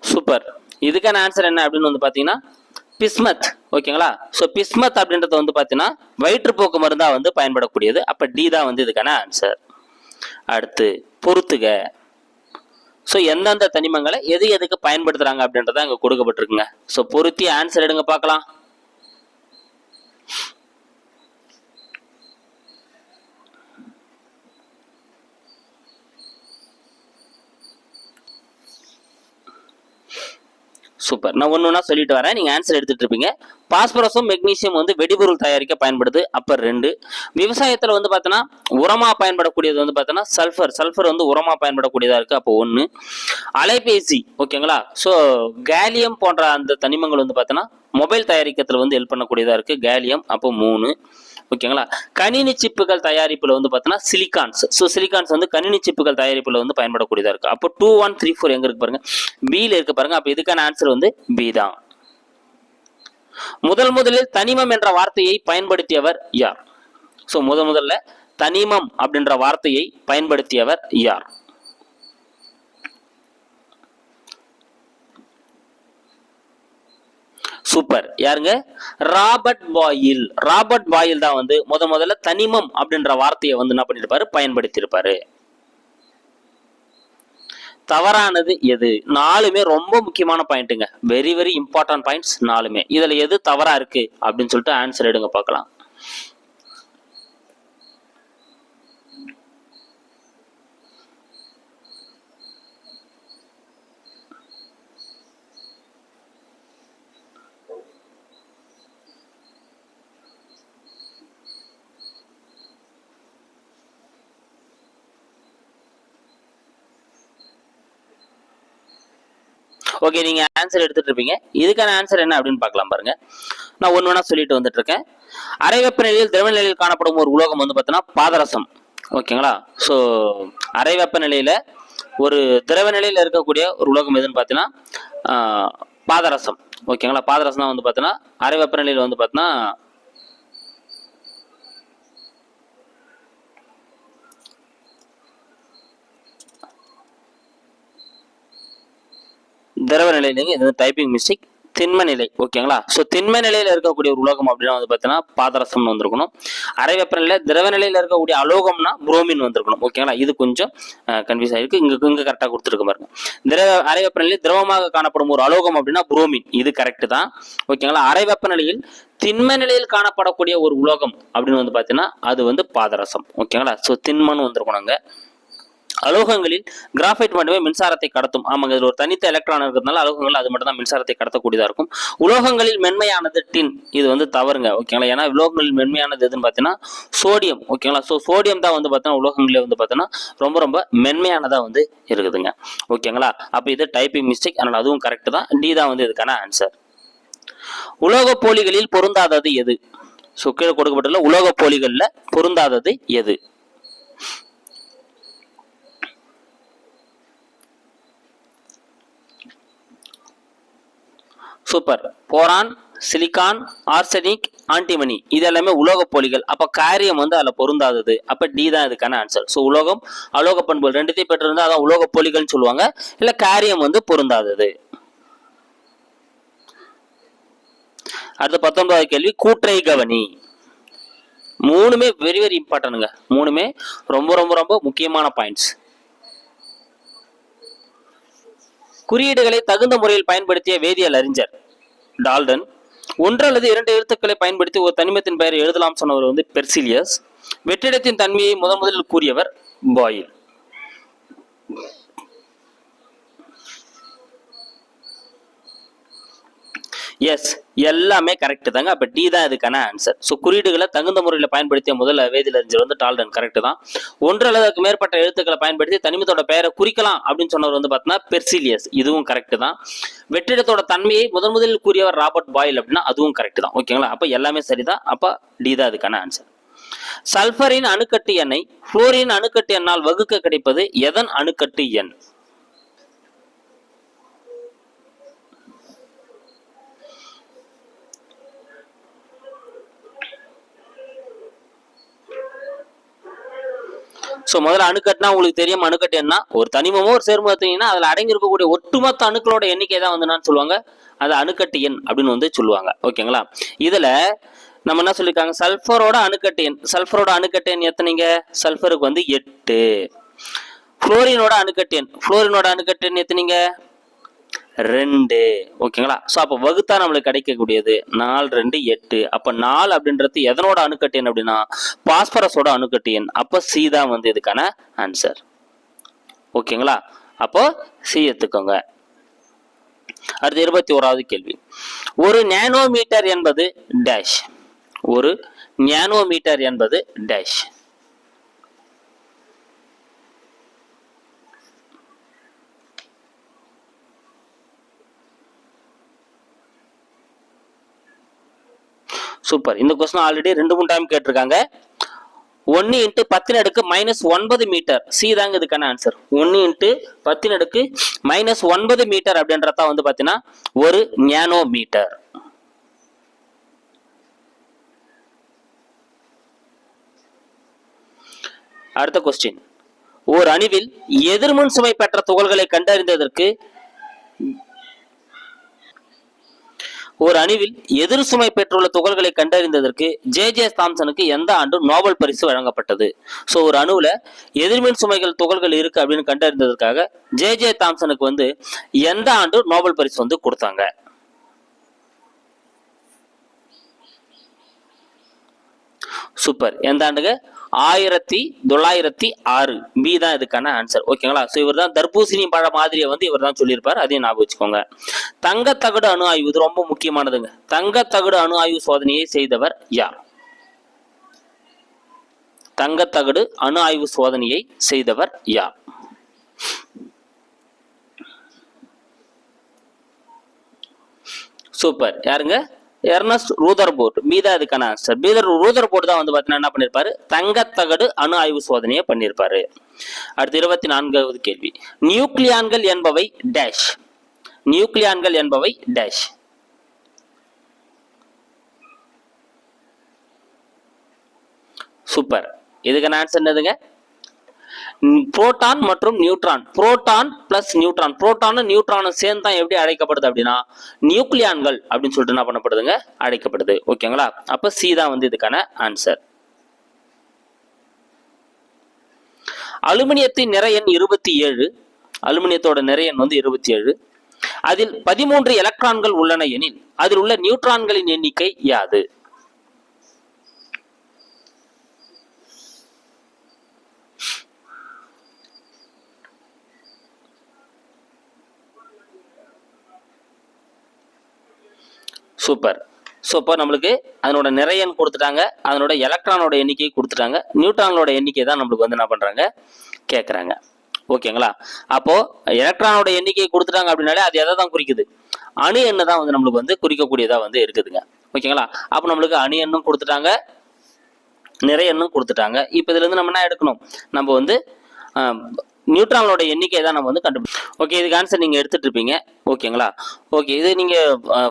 A: சூப்பர். இதுக்கான ஆன்சர் என்ன அப்படின்னு வந்து பாத்தீங்கன்னா பிஸ்மத். ஓகேங்களா. ஸோ பிஸ்மத் அப்படின்றது வந்து பாத்தீங்கன்னா வயிற்றுப்போக்கு மருந்தா வந்து பயன்படக்கூடியது. அப்ப டி தான் வந்து இதுக்கான ஆன்சர். அடுத்து பொறுத்துக. ஸோ எந்தெந்த தனிமங்களை எது எதுக்கு பயன்படுத்துறாங்க அப்படின்றத அங்க கொடுக்கப்பட்டிருக்குங்க. ஸோ பொருத்தி ஆன்சர் எடுங்க பார்க்கலாம். சூப்பர். நான் ஒன்னொன்னா சொல்லிட்டு வரேன், நீங்க ஆன்சர் எடுத்துட்டு இருப்பீங்க. பாஸ்பரஸும் மெக்னீசியம் வந்து வெடிபொருள் தயாரிக்க பயன்படுது. அப்ப 2. விவசாயத்துல வந்து பாத்தீங்கன்னா உரமா பயன்படக்கூடியது வந்து பாத்தீங்கன்னா சல்ஃபர். சல்ஃபர் வந்து உரமா பயன்படக்கூடியதா இருக்கு. அப்போ 1. அலைபேசி. ஓகேங்களா. ஸோ கேலியம் போன்ற அந்த தனிமங்கள் வந்து பாத்தீங்கன்னா மொபைல் தயாரிக்கிறதுல வந்து ஹெல்ப் பண்ணக்கூடியதாக இருக்குது கேலியம். அப்போ 3. ஓகேங்களா. கணினி சிப்புகள் தயாரிப்பில் வந்து பார்த்தீங்கன்னா சிலிகான்ஸ். ஸோ சிலிகான்ஸ் வந்து கணினி சிப்புகள் தயாரிப்பில் வந்து பயன்படக்கூடியதாக இருக்குது. அப்போ 2, 1, 3, 4 எங்கே இருக்கு பாருங்க, பியில் இருக்கு பாருங்க. அப்போ இதுக்கான ஆன்சர் வந்து பி தான். முதலில் தனிமம் என்ற வார்த்தையை பயன்படுத்தியவர் யார்? ஸோ முதல்ல தனிமம் அப்படின்ற வார்த்தையை பயன்படுத்தியவர் யார்? சூப்பர். யாருங்க? Robert boil. ராபர்ட் பாயில் தான் வந்து முதல்ல தனிமம் அப்படின்ற வார்த்தையை வந்து என்ன பண்ணிருப்பாரு, பயன்படுத்தியிருப்பாரு. தவறானது எது? 4மே ரொம்ப முக்கியமான பாயிண்ட்டுங்க. வெரி வெரி இம்பார்ட்டன்ட் பாயிண்ட்ஸ் 4மே. இதுல எது தவறா இருக்கு அப்படின்னு சொல்லிட்டு ஆன்சர் எடுங்க பார்க்கலாம். ஓகே, நீங்க ஆன்சர் எடுத்துட்டு இருப்பீங்க. இதுக்கான ஆன்சர் என்ன அப்படின்னு பார்க்கலாம் பாருங்க. நான் ஒன்னு சொல்லிட்டு வந்துட்டு இருக்கேன். அரை வெப்பநிலையில் திரவ நிலையில் காணப்படும் ஒரு உலோகம் வந்து பார்த்தீங்கன்னா பாதரசம். ஓகேங்களா. ஸோ அரை வெப்பநிலையில ஒரு திரவ நிலையில் இருக்கக்கூடிய ஒரு உலோகம் எதுன்னு பார்த்தீங்கன்னா பாதரசம். ஓகேங்களா. பாதரசம் தான் வந்து பார்த்தீங்கன்னா அரை வெப்பநிலையில் வந்து பார்த்தீங்கன்னா திரவ நிலையிலேங்க. இது டைப்பிங் மிஸ்டேக். திண்ம நிலை. ஓகேங்களா. ஸோ திண்ம நிலையில் இருக்கக்கூடிய ஒரு உலோகம் அப்படின்னா வந்து பார்த்தீங்கன்னா பாதரசம்னு வந்திருக்கணும். அரை வெப்பநிலை திரவ நிலையில் இருக்கக்கூடிய அலோகம்னா புரோமின் வந்திருக்கணும். ஓகேங்களா. இது கொஞ்சம் கன்ஃபியூஸ் ஆயிருக்கு. இங்க கரெக்டாக கொடுத்துருக்கு பாருங்க. அரை வெப்பநிலையில் திரவமாக காணப்படும் ஒரு அலோகம் அப்படின்னா புரோமின். இது கரெக்ட் தான். ஓகேங்களா. அரை வெப்பநிலையில் திண்ம நிலையில் காணப்படக்கூடிய ஒரு உலோகம் அப்படின்னு வந்து பார்த்தீங்கன்னா அது வந்து பாதரசம். ஓகேங்களா. ஸோ திண்மன்னு வந்திருக்கணுங்க. அலோகங்களில் கிராஃபைட் மட்டுமே மின்சாரத்தை கடத்தும். ஆமாங்க, இதில் ஒரு தனித்த எலக்ட்ரான் இருக்கிறதுனால அலோகங்கள் அது மட்டும் தான் மின்சாரத்தை கடத்தக்கூடியதாக இருக்கும். உலோகங்களில் மென்மையானது டின். இது வந்து தவறுங்க. ஓகேங்களா. ஏன்னா உலோகங்களில் மென்மையானது எதுன்னு பார்த்தீங்கன்னா சோடியம். ஓகேங்களா. ஸோ சோடியம் தான் வந்து பார்த்தீங்கன்னா உலோகங்களே வந்து பார்த்தீங்கன்னா ரொம்ப மென்மையானதாக வந்து இருக்குதுங்க. ஓகேங்களா. அப்போ இது டைப்பிங் மிஸ்டேக். அதனால் அதுவும் கரெக்ட் தான். டி தான் வந்து இதுக்கான ஆன்சர். உலோக போலிகளில் பொருந்தாதது எது? ஸோ கீழே கொடுக்கப்பட்டுள்ள உலோக போலிகளில் பொருந்தாதது எது? Super. Boron, silicon, arsenic, antimony இது எல்லாமே உலோக போலிகள். அப்ப காரியம் வந்து அதுல பொருந்தாதது. அப்ப டி தான் இதுக்கான ஆன்சர். ஸோ உலோகம் அலோக பண்புகள் ரெண்டுத்தையும் பெற்றிருந்தா அதான் உலோக போலிகள்னு சொல்லுவாங்க. இல்ல காரியம் வந்து பொருந்தாதது. அடுத்த 19வது கேள்வி, கூற்றை கவனி. 3மே வெரி வெரி இம்பார்ட்டன்ட்ங்க. 3மே ரொம்ப முக்கியமான பாயிண்ட்ஸ். குறியீடுகளை தகுந்த முறையில் பயன்படுத்திய வேதியியல் அறிஞர் டால்டன். 1 அல்லது 2 எழுத்துக்களை பயன்படுத்தி ஒரு தனிமத்தின் பெயரை எழுதலாம் சொன்னவர் வந்து பெர்சிலியஸ். வெற்றிடத்தின் தன்மையை முதலில் கூறியவர் பாயில். எஸ், எல்லாமே கரெக்ட் தாங்க. அப்ப டி தான் இதுக்கான ஆன்சர். ஸோ குறியீடுகளை தகுந்த முறையில் பயன்படுத்திய முதல் வேதியியல் அறிஞர் வந்து டால்டன். கரெக்ட் தான். 1 அல்லது அதுக்கு மேற்பட்ட எழுத்துக்களை பயன்படுத்தி தனிமத்தோட பெயரை குறிக்கலாம் அப்படின்னு சொன்னவர் வந்து பார்த்தீங்கன்னா பெர்சிலியஸ். இதுவும் கரெக்ட் தான். வெற்றிடத்தோட தன்மையை முதலில் கூறியவர் ராபர்ட் பாயில் அப்படின்னா அதுவும் கரெக்ட் தான். ஓகேங்களா. அப்ப எல்லாமே சரிதான். அப்ப டி தான் இதுக்கான ஆன்சர். சல்பரின் அணுக்கட்டு எண்ணை புளோரின் அணுக்கட்டு எண்ணால் வகுக்க கிடைப்பது எதன் அணுக்கட்டு எண்? ஸோ முதல்ல அணுக்கட்டுனா உங்களுக்கு தெரியும். அணுக்கட்டு என்ன? ஒரு தனிமமோ ஒரு சேர்மம் எடுத்தீங்கன்னா அதில் அடங்கி இருக்கக்கூடிய ஒட்டுமொத்த அணுக்களோட எண்ணிக்கை தான் வந்து என்னன்னு சொல்லுவாங்க, அது அணுக்கட்டு எண் அப்படின்னு வந்து சொல்லுவாங்க. ஓகேங்களா. இதுல நம்ம என்ன சொல்லியிருக்காங்க, சல்ஃபரோட அணுக்கட்டு எண். சல்ஃபரோட அணுக்கட்டு எண் எத்தனைங்க? சல்ஃபருக்கு வந்து 8. புளோரினோட அணுக்கட்டு எண். புளோரினோட அணுக்கட்டு எண் எத்தனைங்க? 2. ஓகேங்களா. ஸோ அப்போ வகுத்தா நம்மளுக்கு கிடைக்கக்கூடியது 4, 2, 8. அப்போ 4 அப்படின்றது எதனோட அணுக்கட்டு எண் அப்படின்னா பாஸ்பரஸோட அணுக்கட்டு எண். அப்போ சி தான் வந்து இதுக்கான ஆன்சர். ஓகேங்களா. அப்போ சி எடுத்துக்கோங்க. அடுத்து 21வது கேள்வி. ஒரு நேனோமீட்டர் என்பது டேஷ். ஒரு நேனோமீட்டர் என்பது டேஷ். சூப்பர். இந்த கொஸ்டின் ஆல்ரெடி 2-3 டைம் கேட்டிருக்காங்க. 1 × 10⁻⁹ மீட்டர். சி தாங்க இதுக்கான ஆன்சர். 1 × 10⁻⁹ மீட்டர் அப்படின்றத வந்து பாத்தீங்கன்னா ஒரு ஞானோ மீட்டர். அடுத்த கொஸ்டின், ஓர் அணுவில் எதிர்மின் சுமை பெற்ற துகள்களை கண்டறிந்ததற்கு எதிர் சுமை பெற்றுள்ள துகள்களை கண்டறிந்ததற்கு ஜே தாம்சனுக்கு எந்த ஆண்டு நோபல் பரிசு வழங்கப்பட்டது? ஸோ ஒரு அணுவில் எதிர்மின் சுமைகள் துகள்கள் இருக்கு அப்படின்னு கண்டறிந்ததற்காக ஜே தாம்சனுக்கு வந்து எந்த ஆண்டு நோபல் பரிசு வந்து கொடுத்தாங்க? சூப்பர். எந்த ஆண்டுங்க? 1906. பி தான் இதுக்கான ஆன்சர். ஓகேங்களா? ஸோ இவர் தான் தர்பூசணி பழ மாதிரியை வந்து இவர் தான் சொல்லியிருப்பார். அதையும் ஞாபகம் வச்சுக்கோங்க. தங்கத்தகடு அணு ஆய்வு, இது ரொம்ப முக்கியமானதுங்க. தங்கத்தகடு அணு ஆய்வு சோதனையை செய்தவர் யார்? தங்கத்தகடு அணு ஆய்வு சோதனையை செய்தவர் யார்? சூப்பர். யாருங்க? Ernst Rutherford. மீதா இதுக்கான ஆன்சர். ரூதர்போர்ட் தான் வந்து பாத்தீங்கன்னா என்ன பண்ணிருப்பாரு? தங்கத்தகடு அணு ஆய்வு சோதனையை பண்ணிருப்பாரு. அடுத்து 24வது கேள்வி, நியூக்ளியான்கள் என்பவை டேஷ். நியூக்ளியான்கள் என்பவை டேஷ். சூப்பர். இதுக்கான ஆன்சர் என்னதுங்க? புரோட்டான் மற்றும் நியூட்ரான். Proton plus neutron. புரோட்டானும் நியூட்ரானும் சேர்ந்து தான் எப்படி அழைக்கப்படுது அப்படின்னா நியூக்ளியான்கள் அப்படின்னு சொல்லிட்டு என்ன பண்ணப்படுதுங்க? அழைக்கப்படுது. ஓகேங்களா? அப்ப சி தான் வந்து இதுக்கான ஆன்சர். அலுமினியத்தின் நிறை எண் 27. அலுமினியத்தோட நிறை எண் வந்து 27. அதில் 13 எலக்ட்ரான்கள் உள்ளன எனில் அதில் உள்ள நியூட்ரான்களின் எண்ணிக்கை யாது? சூப்பர். ஸோ இப்போ நம்மளுக்கு அதனோட நிறை எண் கொடுத்துட்டாங்க, அதனோட எலக்ட்ரானோட எண்ணிக்கை கொடுத்துட்டாங்க, நியூட்ரானோட எண்ணிக்கை தான் நம்மளுக்கு வந்து என்ன பண்றாங்க? கேட்குறாங்க. ஓகேங்களா? அப்போ எலக்ட்ரானோட எண்ணிக்கை கொடுத்துட்டாங்க அப்படின்னாலே அது எதை தான் குறிக்குது? அணு எண்ணை தான் வந்து நம்மளுக்கு வந்து குறிக்கக்கூடியதா வந்து இருக்குதுங்க. ஓகேங்களா? அப்போ நம்மளுக்கு அணு எண்ணும் கொடுத்துட்டாங்க, நிறை எண்ணும் கொடுத்துட்டாங்க. இப்போ இதுல இருந்து நம்ம என்ன எடுக்கணும்? நம்ம வந்து நியூட்ரானோட எண்ணிக்கை தான் நம்ம வந்து கண்டுபிடிச்சோம். ஓகே, இதுக்கு ஆன்சர் நீங்க எடுத்துட்டு இருப்பீங்க. ஓகேங்களா? ஓகே, இது நீங்க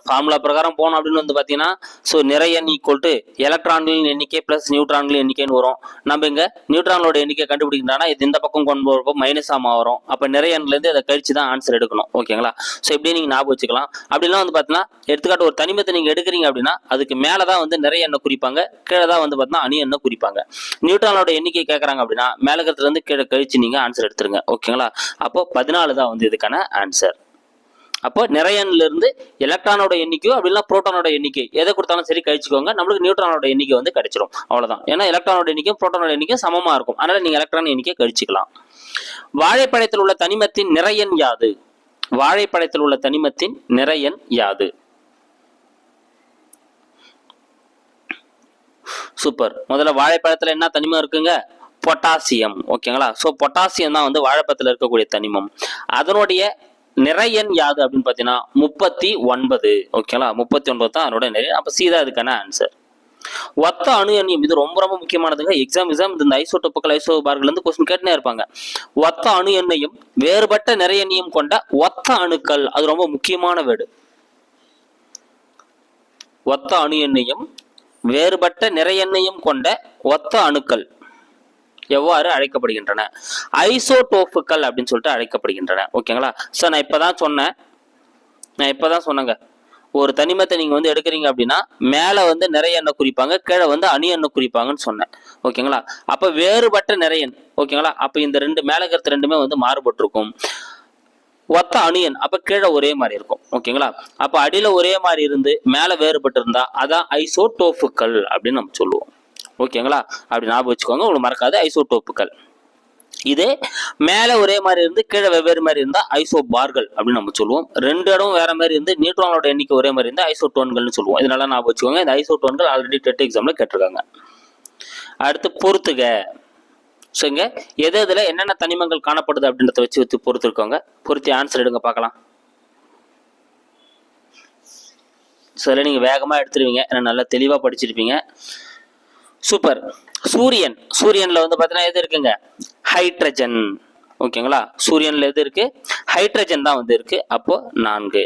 A: ஃபார்முலா பிரகாரம் போனோம் அப்படின்னு வந்து பாத்தீங்கன்னா ஸோ நிறை எண் ஈக்குவல் டு எலக்ட்ரான்களின் எண்ணிக்கை பிளஸ் நியூட்ரான்களின் எண்ணிக்கைன்னு வரும். நம்ம இங்க நியூட்ரானோட எண்ணிக்கை கண்டுபிடிக்கிறோம்னா இது இந்த பக்கம் கொண்டு போறப்போ மைனஸாக வரும். அப்போ நிறை எண்ல இருந்து அதை கழிச்சு தான் ஆன்சர் எடுக்கணும். ஓகேங்களா? ஸோ இப்படியே நீங்க ஞாபகம் வச்சுக்கலாம். அப்படிலாம் வந்து பாத்தீங்கன்னா எடுத்துக்காட்டு ஒரு தனிமத்தை நீங்க எடுக்கிறீங்க அப்படின்னா அதுக்கு மேலதான் வந்து நிறை எண்ணை குறிப்பாங்க, கீழே தான் வந்து பாத்தீங்கன்னா அணு எண்ணை குறிப்பாங்க. நியூட்ரானோட எண்ணிக்கை கேட்கறாங்க அப்படின்னா மேலகத்துல இருந்து கீழே கழிச்சு நீங்க ஆன்சர் எடுத்துருங்க. ஓகேங்களா? அப்போ 14 தான் வந்து இதுக்கான ஆன்சர். அப்போ நிறையன்ல இருந்து எலக்ட்ரானோட எண்ணிக்கையோ அப்படின்னா புரோட்டானோட எண்ணிக்கை எதை கொடுத்தாலும் சரி கழிச்சுக்கோங்க, நம்மளுக்கு நியூட்ரானோட எண்ணிக்கை வந்து கிடைச்சிரும். அவ்வளவுதான். ஏன்னா எலக்ட்ரானோட எண்ணிக்கையும் புரோட்டானோட எண்ணிக்கையும் சமமா இருக்கும். அதனால நீங்க எலக்ட்ரான் எண்ணிக்கை கழிச்சுக்கலாம். வாழைப்பழத்தில் உள்ள தனிமத்தின் நிறையன் யாது? வாழைப்பழத்தில் உள்ள தனிமத்தின் நிறையன் யாது? சூப்பர். முதல்ல வாழைப்பழத்துல என்ன தனிமம் இருக்குங்க? பொட்டாசியம். ஓகேங்களா? சோ பொட்டாசியம் தான் வந்து வாழைப்பழத்துல இருக்கக்கூடிய தனிமம். அதனுடைய நிறை எண் யாது அப்படின்னு பாத்தீங்கன்னா 39. ஓகேங்களா? 39 தான் அதனோட நிறை. அப்ப சீதா இதுக்கான ஆன்சர். ஒத்த அணு எண்ணியம், இது ரொம்ப ரொம்ப முக்கியமானதுங்க. எக்ஸாம் இந்த ஐசோடோப்புகள் ஐசோபார்கள் இருந்து கொஸ்டின் கேட்டுனே இருப்பாங்க. ஒத்த அணு எண்ணையும் வேறுபட்ட நிறை எண்ணியம் கொண்ட ஒத்த அணுக்கள், அது ரொம்ப முக்கியமான வேர்டு. ஒத்த அணு எண்ணையும் வேறுபட்ட நிறை எண்ணையும் கொண்ட ஒத்த அணுக்கள் எவ்வாறு அழைக்கப்படுகின்றன? ஐசோடோப்புகள் அப்படின்னு சொல்லிட்டு அழைக்கப்படுகின்றன. ஓகேங்களா? சார் நான் இப்பதான் சொன்னேங்க, ஒரு தனிமத்தை நீங்க வந்து எடுக்கிறீங்க அப்படின்னா மேல வந்து நிறைய எண்ணெய் குறிப்பாங்க, கீழே வந்து அணு எண்ணெய் குறிப்பாங்கன்னு சொன்னேன். ஓகேங்களா? அப்ப வேறுபட்ட நிறைய எண். ஓகேங்களா? அப்ப இந்த ரெண்டு மேல இருக்கிற ரெண்டுமே வந்து மாறுபட்டு இருக்கும். ஒத்த அணு எண் அப்ப கீழே ஒரே மாதிரி இருக்கும். ஓகேங்களா? அப்ப அடியில ஒரே மாதிரி இருந்து மேல வேறுபட்டு இருந்தா அதான் ஐசோடோப்புகள் அப்படின்னு நம்ம சொல்லுவோம். ஓகேங்களா? அப்படி ஞாபகம் வச்சுக்கோங்க, உங்களுக்கு மறக்காது. ஐசோடோப்புகள். இதே மேல ஒரே மாதிரி இருந்து கீழே வெவ்வேறு மாதிரி இருந்தா ஐசோபார்கள் அப்படின்னு நம்ம சொல்லுவோம். ரெண்டு இடம் வேற மாதிரி இருந்து நியூட்ரானோட எண்ணிக்கை ஒரே மாதிரி இருந்தா ஐசோடோன்கள்னு சொல்லுவோம். இதனால ஞாபகம் வச்சுக்கோங்க, இந்த ஐசோடோன்கள் ஆல்ரெடி டெட் எக்ஸாம்ல கேட்டிருக்காங்க. அடுத்து பொறுத்துக. சரிங்க, எது எதுல என்னென்ன தனிமங்கள் காணப்படுது அப்படின்றத வச்சு பொறுத்திருக்கோங்க. பொறுத்தி ஆன்சர் எடுங்க பார்க்கலாம். சில நீங்கள் வேகமாக எடுத்துருவீங்க, ஏன்னா நல்லா தெளிவாக படிச்சிருப்பீங்க. சூப்பர். சூரியன், சூரியனில் வந்து பார்த்தீங்கன்னா எது இருக்குங்க? ஹைட்ரஜன். ஓகேங்களா? சூரியனில் எது இருக்கு? ஹைட்ரஜன் தான் வந்து இருக்கு. அப்போ 4.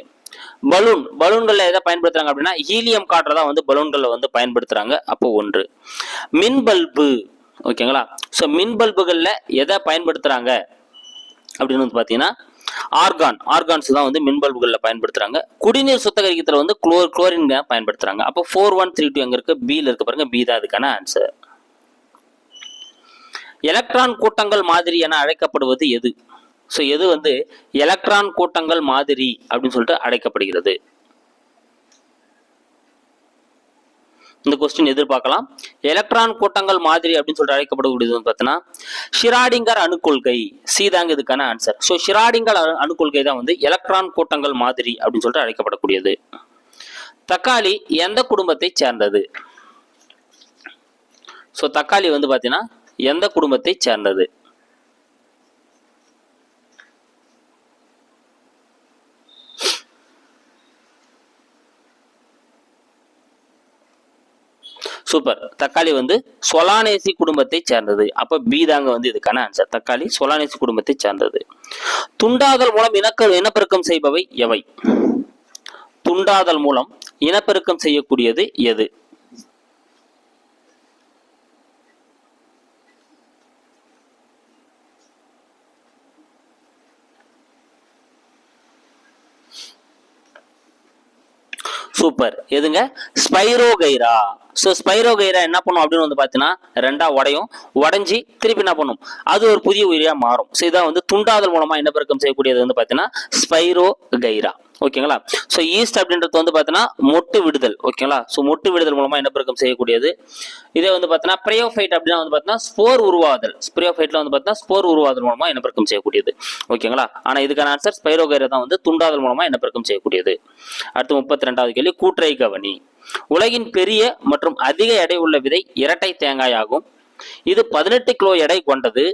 A: பலூன், பலூன்களில் எதை பயன்படுத்துறாங்க அப்படின்னா ஹீலியம் காற்றை தான் வந்து பலூன்களில் வந்து பயன்படுத்துறாங்க. அப்போ 1. மின் பல்பு. ஓகேங்களா? ஸோ மின் பல்புகளில் எதை பயன்படுத்துறாங்க அப்படின்னு வந்து பார்த்தீங்கன்னா ஆர்கான்ஸ் தான் வந்து மின் பல்புகளில் பயன்படுத்துறாங்க. குடிநீர் சுத்தகரிக்கிறதுல வந்து குளோரின் பயன்படுத்துறாங்க. அப்போ 4132 எங்க இருக்கு? பியில் இருக்கு பாருங்க. பி தான் அதுக்கான ஆன்சர். எலக்ட்ரான் கூட்டங்கள் மாதிரி என அழைக்கப்படுவது எது? ஸோ எது வந்து எலக்ட்ரான் கூட்டங்கள் மாதிரி அப்படின்னு சொல்லிட்டு அழைக்கப்படுகிறது? இந்த கொஸ்டின் எதிர்பார்க்கலாம். எலக்ட்ரான் கூட்டங்கள் மாதிரி அப்படின்னு சொல்லிட்டு அழைக்கப்படுகிறது பார்த்தீங்கன்னா ஷ்ராடிங்கர் அணுக்கொள்கை. சி தாங்க இதுக்கான ஆன்சர். ஸோ ஷ்ராடிங்கர் அணுக்கொள்கை தான் வந்து எலக்ட்ரான் கூட்டங்கள் மாதிரி அப்படின்னு சொல்லிட்டு அழைக்கப்படக்கூடியது. தக்காளி எந்த குடும்பத்தை சேர்ந்தது? ஸோ தக்காளி வந்து பார்த்தீங்கன்னா எந்த குடும்பத்தை சேர்ந்தது? சூப்பர். தக்காளி வந்து சொலானேசி குடும்பத்தை சேர்ந்தது. அப்ப பி தாங்க வந்து இதுக்கான ஆன்சர். தக்காளி சொலானேசி குடும்பத்தை சேர்ந்தது. துண்டாதல் மூலம் இனப்பெருக்கம் செய்பவை எவை? துண்டாதல் மூலம் இனப்பெருக்கம் செய்யக்கூடியது எது? சூப்பர். எதுங்க? ஸ்பைரோகைரா. ஸோ ஸ்பைரோகைரா என்ன பண்ணும் அப்படின்னு வந்து பார்த்தீங்கன்னா 2ஆ உடையும். உடஞ்சி திருப்பி என்ன பண்ணும்? அது ஒரு புதிய உயிரியா மாறும். ஸோ இதான் வந்து துண்டாதல் மூலமா இனப்பெருக்கம் செய்யக்கூடியது வந்து பார்த்தீங்கன்னா ஸ்பைரோகைரா. ஓகேங்களா? ஸோ ஈஸ்ட் அப்படின்றது வந்து பார்த்தீங்கன்னா மொட்டு விடுதல். ஓகேங்களா? ஸோ மொட்டு விடுதல் மூலமா இனப்பெருக்கம் செய்யக்கூடியது. இதே வந்து பார்த்தீங்கன்னா பிரயோஃபைட் அப்படின்னா வந்து பார்த்தீங்கன்னா ஸ்போர் உருவாதல். பிரயோஃபைட்ல வந்து பார்த்தீங்கன்னா ஸ்போர் உருவாதல் மூலமா இனப்பெருக்கம் செய்யக்கூடியது. ஓகேங்களா? ஆனால் இதுக்கான ஆன்சர் ஸ்பைரோகைரா தான் வந்து துண்டாதல் மூலமா இனப்பெருக்கம் செய்யக்கூடியது. அடுத்து 32வது கேள்வி. கூற்றை கவனி. உலகின் பெரிய மற்றும் அதிக எடை உள்ள விதை இரட்டை தேங்காய் ஆகும். இது 18 கிலோ எடை கொண்டது.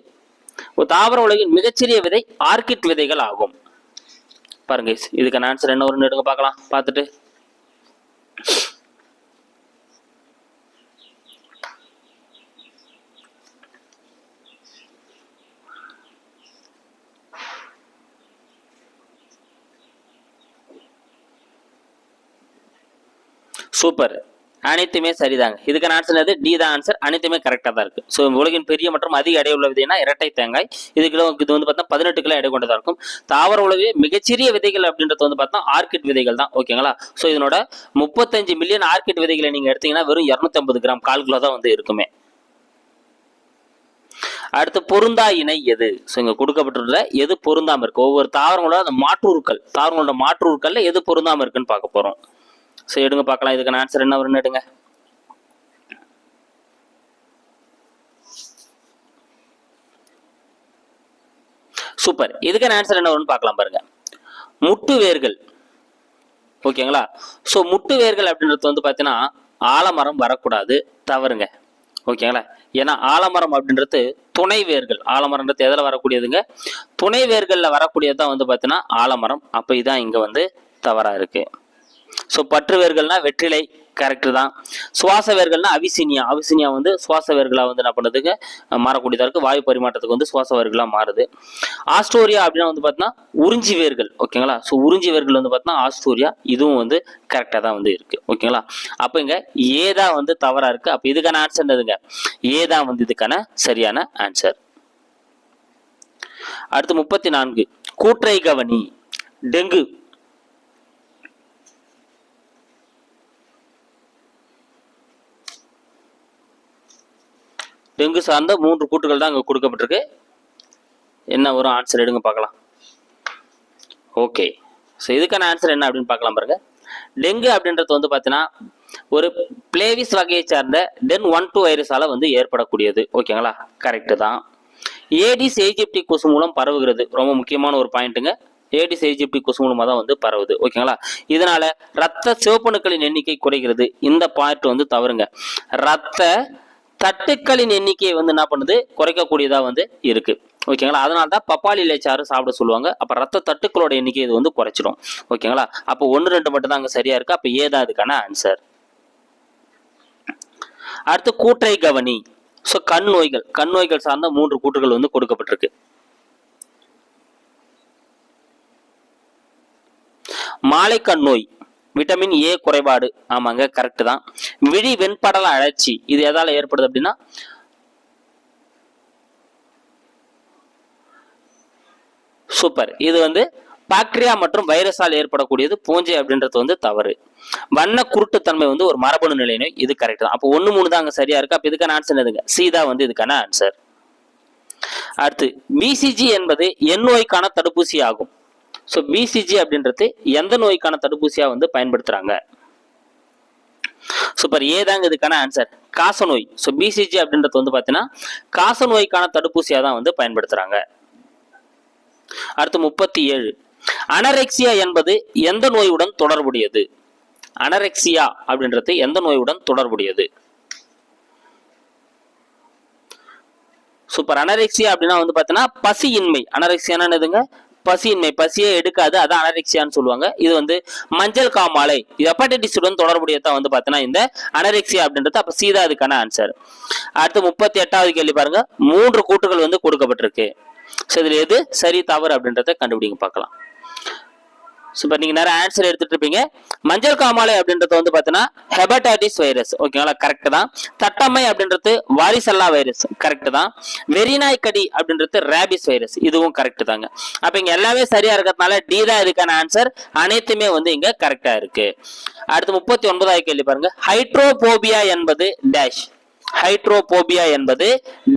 A: தாவர உலகின் மிகச்சிறிய விதை ஆர்கிட் விதைகள் ஆகும். பாருங்க, இதுக்கான ஆன்சர் என்ன வரும்னு எடுங்க பார்க்கலாம். பார்த்துட்டு சூப்பர். அனைத்துமே சரிதாங்க. இதுக்கான ஆன்சர் எது? டி தான் ஆன்சர். அனைத்துமே கரெக்டாக தான் இருக்கு. ஸோ உலகின் பெரிய மற்றும் அதிக எடை உள்ள விதைனா இரட்டை தேங்காய். இது வந்து பார்த்தா 18 கிலோ எடை கொண்டதாக இருக்கும். தாவர உலகிலே மிகச்சிறிய விதைகள் அப்படின்றது வந்து பார்த்தா ஆர்கிட் விதைகள் தான். ஓகேங்களா? ஸோ இதனோட 35 மில்லியன் ஆர்கிட் விதைகளை நீங்க எடுத்தீங்கன்னா வெறும் 250 கிராம், 1/4 கிலோ தான் வந்து இருக்குமே. அடுத்து பொருந்தா இணை எது? ஸோ இங்க கொடுக்கப்பட்டுள்ள எது பொருந்தாம இருக்கு? ஒவ்வொரு தாவரங்களோட அந்த மாற்றுருக்கள், தாவரங்களோட மாற்றுருக்கள்ல எது பொருந்தாம இருக்குன்னு பார்க்க போறோம். ஸோ எடுங்க பார்க்கலாம். இதுக்கான ஆன்சர் என்ன வரும்னு எடுங்க. சூப்பர். இதுக்கான ஆன்சர் என்ன வரும்னு பார்க்கலாம் பாருங்க. முட்டு வேர்கள். ஓகேங்களா? ஸோ முட்டு வேர்கள் அப்படின்றது வந்து பார்த்தீங்கன்னா ஆலமரம் வரக்கூடாது, தவறுங்க. ஓகேங்களா? ஏன்னா ஆலமரம் அப்படின்றது துணை வேர்கள். ஆலமரம்ன்றது எதில் வரக்கூடியதுங்க? துணை வேர்கள்ல வரக்கூடியதான் வந்து பார்த்தீங்கன்னா ஆலமரம். அப்போ இதான் இங்க வந்து தவறா இருக்கு. ஸோ பற்று வேர்கள்னா வெற்றிலை, கரெக்ட் தான். சுவாச வேர்கள்னா அவிசினியா வந்து சுவாச வேர்களா வந்து என்ன பண்ணுறதுக்கு மாறக்கூடியதா இருக்கு. வாயு பரிமாற்றத்துக்கு வந்து சுவாச வேர்களா மாறுது. ஆஸ்டோரியா அப்படின்னா வந்து பார்த்தீங்கன்னா உறிஞ்சி வேர்கள். ஓகேங்களா? ஸோ உறிஞ்சி வேர்கள் வந்து பார்த்தீங்கன்னா ஆஸ்டோரியா. இதுவும் வந்து கரெக்டாக தான் வந்து இருக்கு. ஓகேங்களா? அப்போ இங்க ஏதா வந்து தவறா இருக்கு. அப்போ இதுக்கான ஆன்சர் என்னதுங்க? ஏதா வந்து இதுக்கான சரியான ஆன்சர். அடுத்து 34. கூற்றை கவனி. டெங்கு. டெங்கு சார்ந்த 3 கூற்றுகள் தான் இங்க கொடுக்கப்பட்டிருக்கு. என்ன வரும் ஆன்சர் எடுங்க பார்க்கலாம். ஓகே. ஸோ இதுக்கான ஆன்சர் என்ன அப்படின்னு பார்க்கலாம் பாருங்க. டெங்கு அப்படின்றது வந்து பார்த்தீங்கன்னா ஒரு பிளேவிஸ் வகையை சார்ந்த டென் 1-2 வைரஸால வந்து ஏற்படக்கூடியது. ஓகேங்களா? கரெக்டு தான். ஏடிஸ் எஜிப்டி கொசு மூலம் பரவுகிறது. ரொம்ப முக்கியமான ஒரு பாயிண்ட்டுங்க. ஏடிஸ் எஜிப்டி கொசு மூலமா தான் வந்து பரவுது. ஓகேங்களா? இதனால ரத்த சிவப்பணுக்களின் எண்ணிக்கை குறைகிறது. இந்த பாயிண்ட் வந்து தவறுங்க. ரத்த தட்டுக்களின் எண்ணிக்கையை வந்து என்ன பண்ணுது? குறைக்கக்கூடியதா வந்து இருக்கு. ஓகேங்களா. அதனால தான் பப்பாளி இலைச்சாறு சாப்பிட சொல்லுவாங்க. அப்போ ரத்த தட்டுக்களோட எண்ணிக்கை இது வந்து குறைச்சிடும். ஓகேங்களா. அப்போ 1, 2 மட்டும் தான் அங்கே சரியா இருக்கு. அப்போ ஏ தான் அதுக்கான ஆன்சர். அடுத்து கூற்றை கவனி. ஸோ கண் நோய்கள் சார்ந்த 3 கூற்றுகள் வந்து கொடுக்கப்பட்டிருக்கு. மாலை கண் நோய், விட்டமின் ஏ குறைபாடு. ஆமாங்க, கரெக்ட் தான். விழி வெண்படல அழற்சி, இது எதால ஏற்படுது அப்படின்னா சூப்பர், இது வந்து பாக்டீரியா மற்றும் வைரஸால் ஏற்படக்கூடியது. பூஞ்சை அப்படின்றது வந்து தவறு. வண்ண குருட்டுத்தன்மை வந்து ஒரு மரபணு நிலை நோய், இது கரெக்ட் தான். அப்போ 1, 3 தான் அங்க சரியா இருக்கு. அப்ப இதுக்கான ஆன்சர் எதுங்க? சி தான் வந்து இதுக்கான ஆன்சர். அடுத்து பிசிஜி என்பது என் நோய்க்கான தடுப்பூசி ஆகும். ஸோ பிசிஜி அப்படின்றது எந்த நோய்க்கான தடுப்பூசியா வந்து பயன்படுத்துறாங்க? சூப்பர், ஏதாங்க இதுக்கான ஆன்சர். காசநோய். ஸோ பிசிஜி அப்படின்றது வந்து பார்த்தீங்கன்னா காசநோய்க்கான தடுப்பூசியா தான் வந்து பயன்படுத்துறாங்க. அடுத்து 37, அனரெக்சியா என்பது எந்த நோயுடன் தொடர்புடையது? அனரெக்சியா அப்படின்றது எந்த நோயுடன் தொடர்புடையது? சூப்பர், அனரெக்சியா அப்படின்னா வந்து பார்த்தீங்கன்னா பசியின்மை. அனரெக்சியானா என்னதுங்க? பசியின்மை, பசியே எடுக்காது, அதான் அனரெக்சியான்னு சொல்லுவாங்க. இது வந்து மஞ்சள் காமாலை, ஹெப்படைட்டிஸ் உடன் தொடர்புடையதான் வந்து பார்த்தீங்கன்னா இந்த அனரெக்சியா அப்படின்றது. அப்ப சீதா அதுக்கான ஆன்சர். அடுத்து 38வது கேள்வி பாருங்க. 3 கூற்றுகள் வந்து கொடுக்கப்பட்டிருக்கு. ஸோ இதுல எது சரி தவறு அப்படின்றத கண்டுபிடிங்க பார்க்கலாம். சூப்பர், நீங்க நேரம் ஆன்சர் எடுத்துட்டு இருப்பீங்க. மஞ்சள் காமாலை அப்படின்றது வந்து பாத்தீங்கன்னா ஹெபடைட்டிஸ் வைரஸ். ஓகேங்களா, கரெக்ட் தான். தட்டம்மை அப்படின்றது வாரிசல்லா வைரஸ், கரெக்ட் தான். வெறிநாய்க்கடி அப்படின்றது ரேபிஸ் வைரஸ், இதுவும் கரெக்ட் தாங்க. அப்ப இங்க எல்லாமே சரியா இருக்கிறதுனால டி தான் இதுக்கான ஆன்சர். அனைத்துமே வந்து இங்க கரெக்டா இருக்கு. அடுத்து 39வது கேள்வி பாருங்க. ஹைட்ரோபோபியா என்பது டேஷ். ஹைட்ரோபோபியா என்பது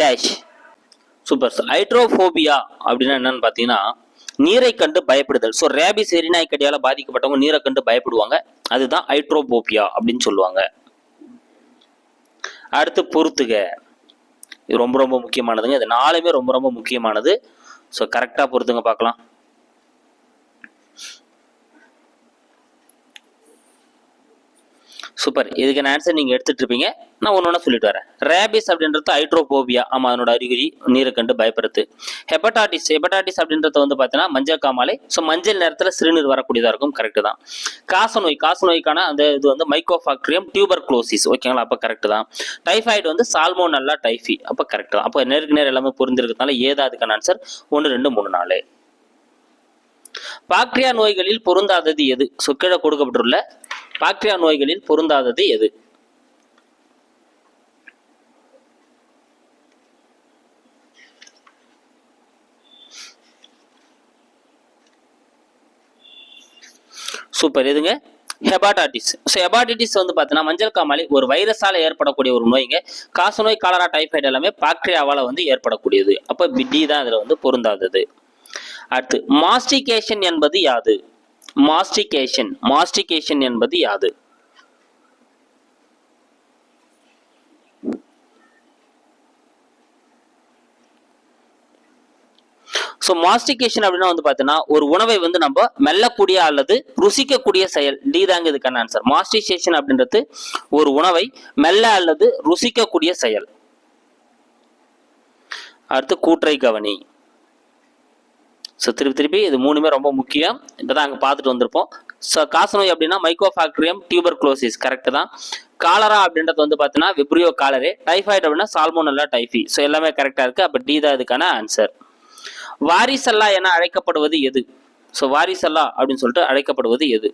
A: டேஷ். சூப்பர், ஹைட்ரோபோபியா அப்படின்னா என்னன்னு பாத்தீங்கன்னா நீரை கண்டு பயப்படுதல். ஸோ ரேபிஸ் வெறிநாய்க்கடியால பாதிக்கப்பட்டவங்க நீரை கண்டு பயப்படுவாங்க, அதுதான் ஹைட்ரோபோபியா அப்படின்னு சொல்லுவாங்க. அடுத்து பொறுத்துக, இது ரொம்ப ரொம்ப முக்கியமானதுங்க. இது 4மே ரொம்ப ரொம்ப முக்கியமானது. ஸோ கரெக்டா பொறுத்துங்க பார்க்கலாம். சூப்பர், இதுக்கான ஆன்சர் நீங்க எடுத்துட்டு இருப்பீங்க. நான் ஒன்னொன்னு சொல்லிட்டு வரேன். ரேபிஸ் அப்படின்றது ஹைட்ரோபோபியா, ஆமா, அதனோட அறிகுறி நீரை கண்டு பயப்படுறது. ஹெப்படைட்டிஸ் அப்படின்றது வந்து பாத்தீங்கன்னா மஞ்சள் காமாலை. ஸோ மஞ்சள் நேரத்துல சிறுநீர் வரக்கூடியதா இருக்கும், கரெக்ட் தான். காசநோய்க்கான அந்த இது வந்து மைக்கோபாக்டீரியம் டியூபர்குலோசிஸ். ஓகேங்களா, அப்ப கரெக்ட் தான். டைஃபாய்டு வந்து சால்மோனெல்லா டைஃபி, அப்ப கரெக்ட் தான். அப்போ நேருக்கு நேர் எல்லாமே புரிஞ்சிருக்கிறதுனால ஏதா அதுக்கான ஆன்சர் 1, 2, 3, 4. பாக்டீரியா நோய்களில் பொருந்தாதது எது? ஸோ கீழே கொடுக்கப்பட்டுள்ள பாக்டீரியா நோய்களில் பொருந்தாதது எது? சூப்பர், எதுங்க? ஹெபாடைட்டிஸ். ஸோ ஹெபாடைட்டிஸ் வந்து பார்த்தீங்கன்னா மஞ்சள் காமாலை ஒரு வைரஸால ஏற்படக்கூடிய ஒரு நோய்ங்க. காசநோய், காலரா, டைஃபாய்டு எல்லாமே பாக்டீரியாவால வந்து ஏற்படக்கூடியது. அப்போ டி தான் இதுல வந்து பொருந்தாதது. அடுத்து மாஸ்டிகேஷன் என்பது யாது? மாஸ்டிகேஷன் என்பது யாது? ஸோ மாஸ்டிகேஷன் அப்படின்னா வந்து பார்த்தீங்கன்னா ஒரு உணவை வந்து நம்ம மெல்லக்கூடிய அல்லது ருசிக்கக்கூடிய செயல். டி தாங்க இதுக்கான ஆன்சர். மாஸ்டிகேஷன் அப்படின்றது ஒரு உணவை மெல்ல அல்லது ருசிக்கக்கூடிய செயல். அடுத்து கூற்றை கவனி. ஸோ திருப்பி இது 3மே ரொம்ப முக்கியம். இப்போதான் அங்கே பார்த்துட்டு வந்திருப்போம். ஸோ காசநோய் அப்படின்னா மைக்கோபாக்டீரியம் டியூபர்குலோசிஸ், கரெக்ட் தான். காலரா அப்படின்றது வந்து பார்த்தீங்கன்னா விப்ரியோ காலரே. டைஃபாய்டு அப்படின்னா சால்மோனெல்லா டைஃபி. ஸோ எல்லாமே கரெக்டாக இருக்கு. அப்போ டி தான் இதுக்கான ஆன்சர். வாரிசல்லா என அழைக்கப்படுவது எது? ஸோ வாரிசல்லா அப்படின்னு சொல்லிட்டு அழைக்கப்படுவது எது?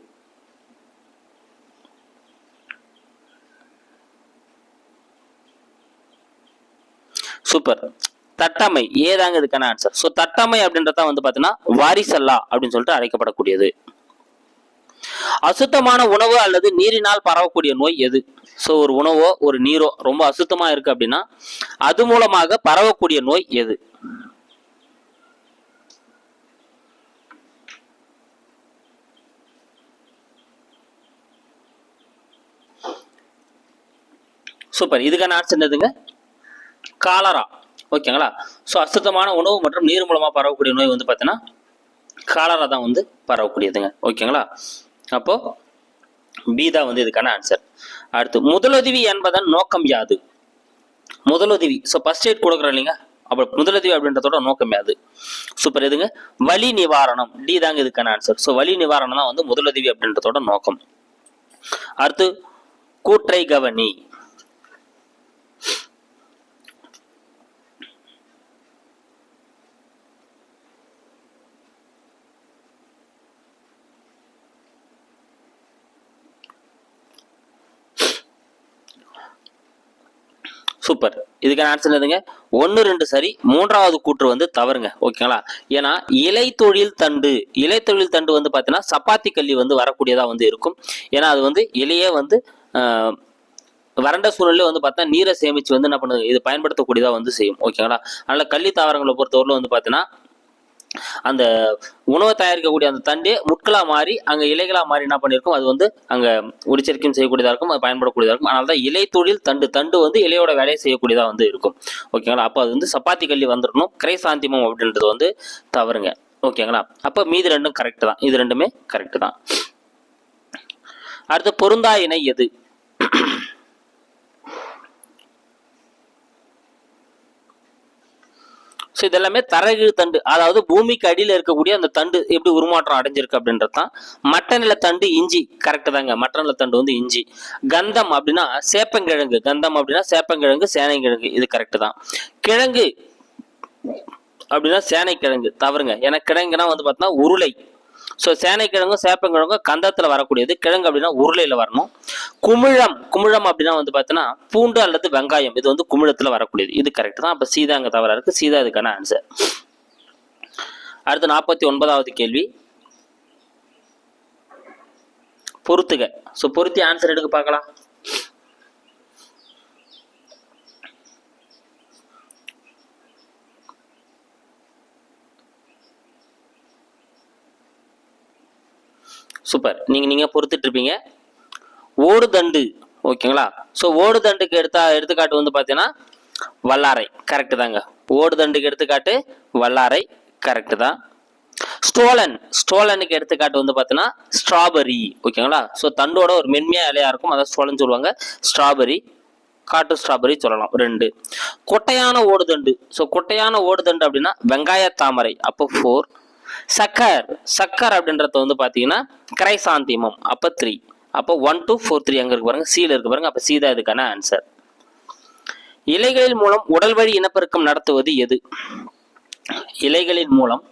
A: சூப்பர், தட்டம்மை. ஏதாங்க இதுக்கான ஆன்சர். ஸோ தட்டம்மை அப்படின்றத வந்து பார்த்தீங்கன்னா வாரிசல்லா அப்படின்னு சொல்லிட்டு அழைக்கப்படக்கூடியது. அசுத்தமான உணவு அல்லது நீரினால் பரவக்கூடிய நோய் எது? ஸோ ஒரு உணவோ ஒரு நீரோ ரொம்ப அசுத்தமா இருக்கு அப்படின்னா அது மூலமாக பரவக்கூடிய நோய் எது? சூப்பர், இதுக்கான ஆன்சர் என்னதுங்க? காலரா. ஓகேங்களா. ஸோ அசுத்தமான உணவு மற்றும் நீர் மூலமா பரவக்கூடிய நோய் வந்து பார்த்தீங்கன்னா காலரா தான் வந்து பரவக்கூடியதுங்க. ஓகேங்களா. அப்போ பி தான் வந்து இதுக்கான ஆன்சர். அடுத்து முதலுதவி என்பதன் நோக்கம் யாது? முதலுதவி, ஸோ ஃபர்ஸ்ட் எய்ட் கொடுக்குறோம் இல்லைங்க, அப்ப முதலுதவி அப்படின்றதோட நோக்கமே அது. சூப்பர். எதுங்க? வலி நிவாரணம். டி தாங்க இதுக்கான ஆன்சர். ஸோ வலி நிவாரணம் தான் வந்து முதலுதவி அப்படின்றதோட நோக்கம். அடுத்து கூற்றை கவனி. சூப்பர். இதுக்கான ஆன்சர் எதுங்க? 1 2 சரி, மூன்றாவது கூற்று வந்து தவறுங்க. ஓகேங்களா? ஏன்னா இலைத்தொழில் தண்டு வந்து பார்த்தீங்கன்னா சப்பாத்தி கல்லி வந்து வரக்கூடியதா வந்து இருக்கும். ஏன்னா அது வந்து இலையே வந்து வறண்ட சூழ்நிலை வந்து பார்த்தா நீரை சேமிச்சு வந்து என்ன பண்ணுது, இது பயன்படுத்தக்கூடியதா வந்து செய்யும். ஓகேங்களா? அதனால கள்ளி தாவரங்களை பொறுத்தவரை வந்து பார்த்தீங்கன்னா அந்த உணவை தயாரிக்கக்கூடிய அந்த தண்டே முட்களா மாறி அங்க இலைகளா மாறி என்ன பண்ணிருக்கும், அது வந்து அங்க உரிச்சரிக்கையும் செய்யக்கூடியதா இருக்கும், அது பயன்படக்கூடியதா இருக்கும். அதனாலதான் இலை தொழில் தண்டு வந்து இலையோட வேலையை செய்யக்கூடியதா வந்து இருக்கும். ஓகேங்களா? அப்போ அது வந்து சப்பாத்தி கல்லி வந்துடணும். கிரைசாந்திமம் அப்படின்றது வந்து தவறுங்க. ஓகேங்களா? அப்ப மீதி ரெண்டும் கரெக்ட் தான். இது ரெண்டுமே கரெக்ட் தான். அடுத்து பொருந்தா இணை எது? ஸோ இதெல்லாமே தரகீழ் தண்டு, அதாவது பூமிக்கு அடியில் இருக்கக்கூடிய அந்த தண்டு எப்படி உருமாற்றம் அடைஞ்சிருக்கு அப்படின்றது தான். மட்ட நில தண்டு இஞ்சி, கரெக்ட் தாங்க. மட்ட நில தண்டு வந்து இஞ்சி. கந்தம் அப்படின்னா சேப்பங்கிழங்கு, சேப்பங்கிழங்கு, சேனைக்கிழங்கு, இது கரெக்ட் தான். கிழங்கு அப்படின்னா சேனைக்கிழங்கு, தவறுங்க. ஏன்னா கிழங்குனா வந்து பார்த்தீங்கன்னா உருளை. ஸோ சேனைக்கிழங்கும் சேப்பங்கிழங்கும் கந்தத்துல வரக்கூடியது, கிழங்கு அப்படின்னா உருளையில வரணும். குமிழம் அப்படின்னா வந்து பார்த்தீங்கன்னா பூண்டு அல்லது வெங்காயம், இது வந்து குமிழத்துல வரக்கூடியது, இது கரெக்ட் தான். அப்ப சீதா அங்க தவறா இருக்கு. சீதா இதுக்கான ஆன்சர். அடுத்து 49வது கேள்வி. பொறுத்துக. ஸோ பொருத்தி ஆன்சர் எடுக்க பார்க்கலாம். சூப்பர். நீங்க பொறுத்துட்டு இருப்பீங்க. ஓடுதண்டு. ஓகேங்களா? ஸோ ஓடுதண்டுக்கு எடுத்துக்காட்டு வந்து பார்த்தீங்கன்னா வல்லாரை, கரெக்ட் தாங்க. ஓடுதண்டுக்கு எடுத்துக்காட்டு வல்லாரை, கரெக்ட் தான். ஸ்டோலனுக்கு எடுத்துக்காட்டு வந்து பார்த்தீங்கன்னா ஸ்ட்ராபெரி. ஓகேங்களா? ஸோ தண்டோட ஒரு மென்மையா இலையா இருக்கும், அதான் ஸ்டோலன் சொல்லுவாங்க. ஸ்ட்ராபெரி, காட்டு ஸ்ட்ராபெரி சொல்லலாம். 2. கொட்டையான ஓடுதண்டு. ஸோ கொட்டையான ஓடுதண்டு அப்படின்னா வெங்காய தாமரை, அப்போ 4. சக்கர் அப்படின்றத வந்து பாத்தீங்கன்னா கிரைசாந்திமம், அப்ப 3. அப்போ 1 2 4 3 அங்க இருக்கு பாருங்க, சீல இருக்கு பாருங்க. அப்ப சி தான் இதுக்கான ஆன்சர். இலைகளின் மூலம் உடல் வழி இனப்பெருக்கம் நடத்துவது எது? இலைகளின் மூலம்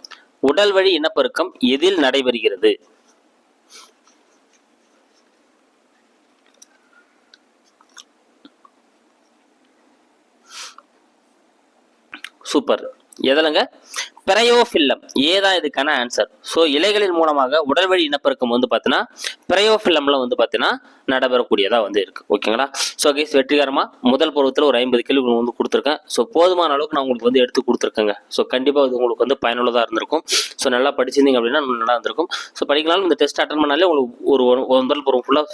A: உடல் வழி இனப்பெருக்கம் எதில் நடைபெறுகிறது? சூப்பர். எதலங்க? பிரயோஃபில்லம், ஏதான் இதுக்கான ஆன்சர். ஸோ இலைகளின் மூலமாக உடல் வழி இனப்பெருக்கம் வந்து பார்த்தீங்கன்னா பிரயோஃபில்லம்ல வந்து பார்த்தீங்கன்னா நடைபெறக்கூடியதா வந்து இருக்கு. ஓகேங்களா? ஸோ கைஸ், வெற்றிகரமா முதல் பருவத்தில் ஒரு 50 கேள்வி வந்து கொடுத்துருக்கேன். ஸோ போதுமான அளவுக்கு நான் உங்களுக்கு வந்து எடுத்து கொடுத்துருக்கேங்க. ஸோ கண்டிப்பாக இது உங்களுக்கு வந்து பயனுள்ளதாக இருந்திருக்கும். ஸோ நல்லா படிச்சிருந்தீங்க அப்படின்னா நல்லா இருந்திருக்கும். ஸோ படிக்கலாம். இந்த டெஸ்ட் அட்டன் பண்ணாலே உங்களுக்கு ஒரு முதல் பருவம் ஃபுல்லாக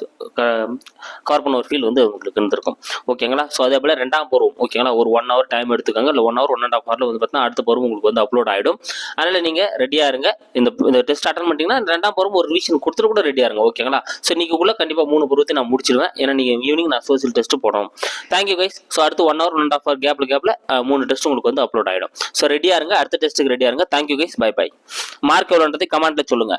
A: கவர் பண்ண ஒரு ஃபீல் வந்து உங்களுக்கு இருந்திருக்கும். ஓகேங்களா? ஸோ அதே போல 2ஆம் பருவம், ஓகேங்களா, ஒரு 1 hour டைம் எடுத்துக்கோங்க. இல்லை 1 hour 1.5 hour வந்து பார்த்தீங்கன்னா அடுத்த பருவம் உங்களுக்கு வந்து அப்லோட் ஆகிடும். அதனால நீங்க ரெடியா இருங்க. இந்த டெஸ்ட் அட்டன் பண்ணிட்டீங்கன்னா 2ஆம் பருவம் ஒரு ரிவிஷன் கொடுத்துட்டு கூட ரெடியா இருங்க. ஓகேங்களா? ஸோ இன்னைக்குள்ள கண்டிப்பா 3 பருவத்தை நான் முடிச்சிடுவேன். ஏன்னா நீங்க ஈவினிங் நான் சோசியல் டெஸ்ட் போடணும். Thank you guys. ஸோ அடுத்து 1 hour 1.5 hour கேப்ல 3 டெஸ்ட் உங்களுக்கு வந்து அப்லோட் ஆகிடும். ஸோ ரெடியா இருங்க. அடுத்த டெஸ்ட்டுக்கு ரெடியா இருங்க. Thank you guys. Bye bye. Mark எவ்வளோன்றதை கமெண்ட்ல சொல்லுங்க.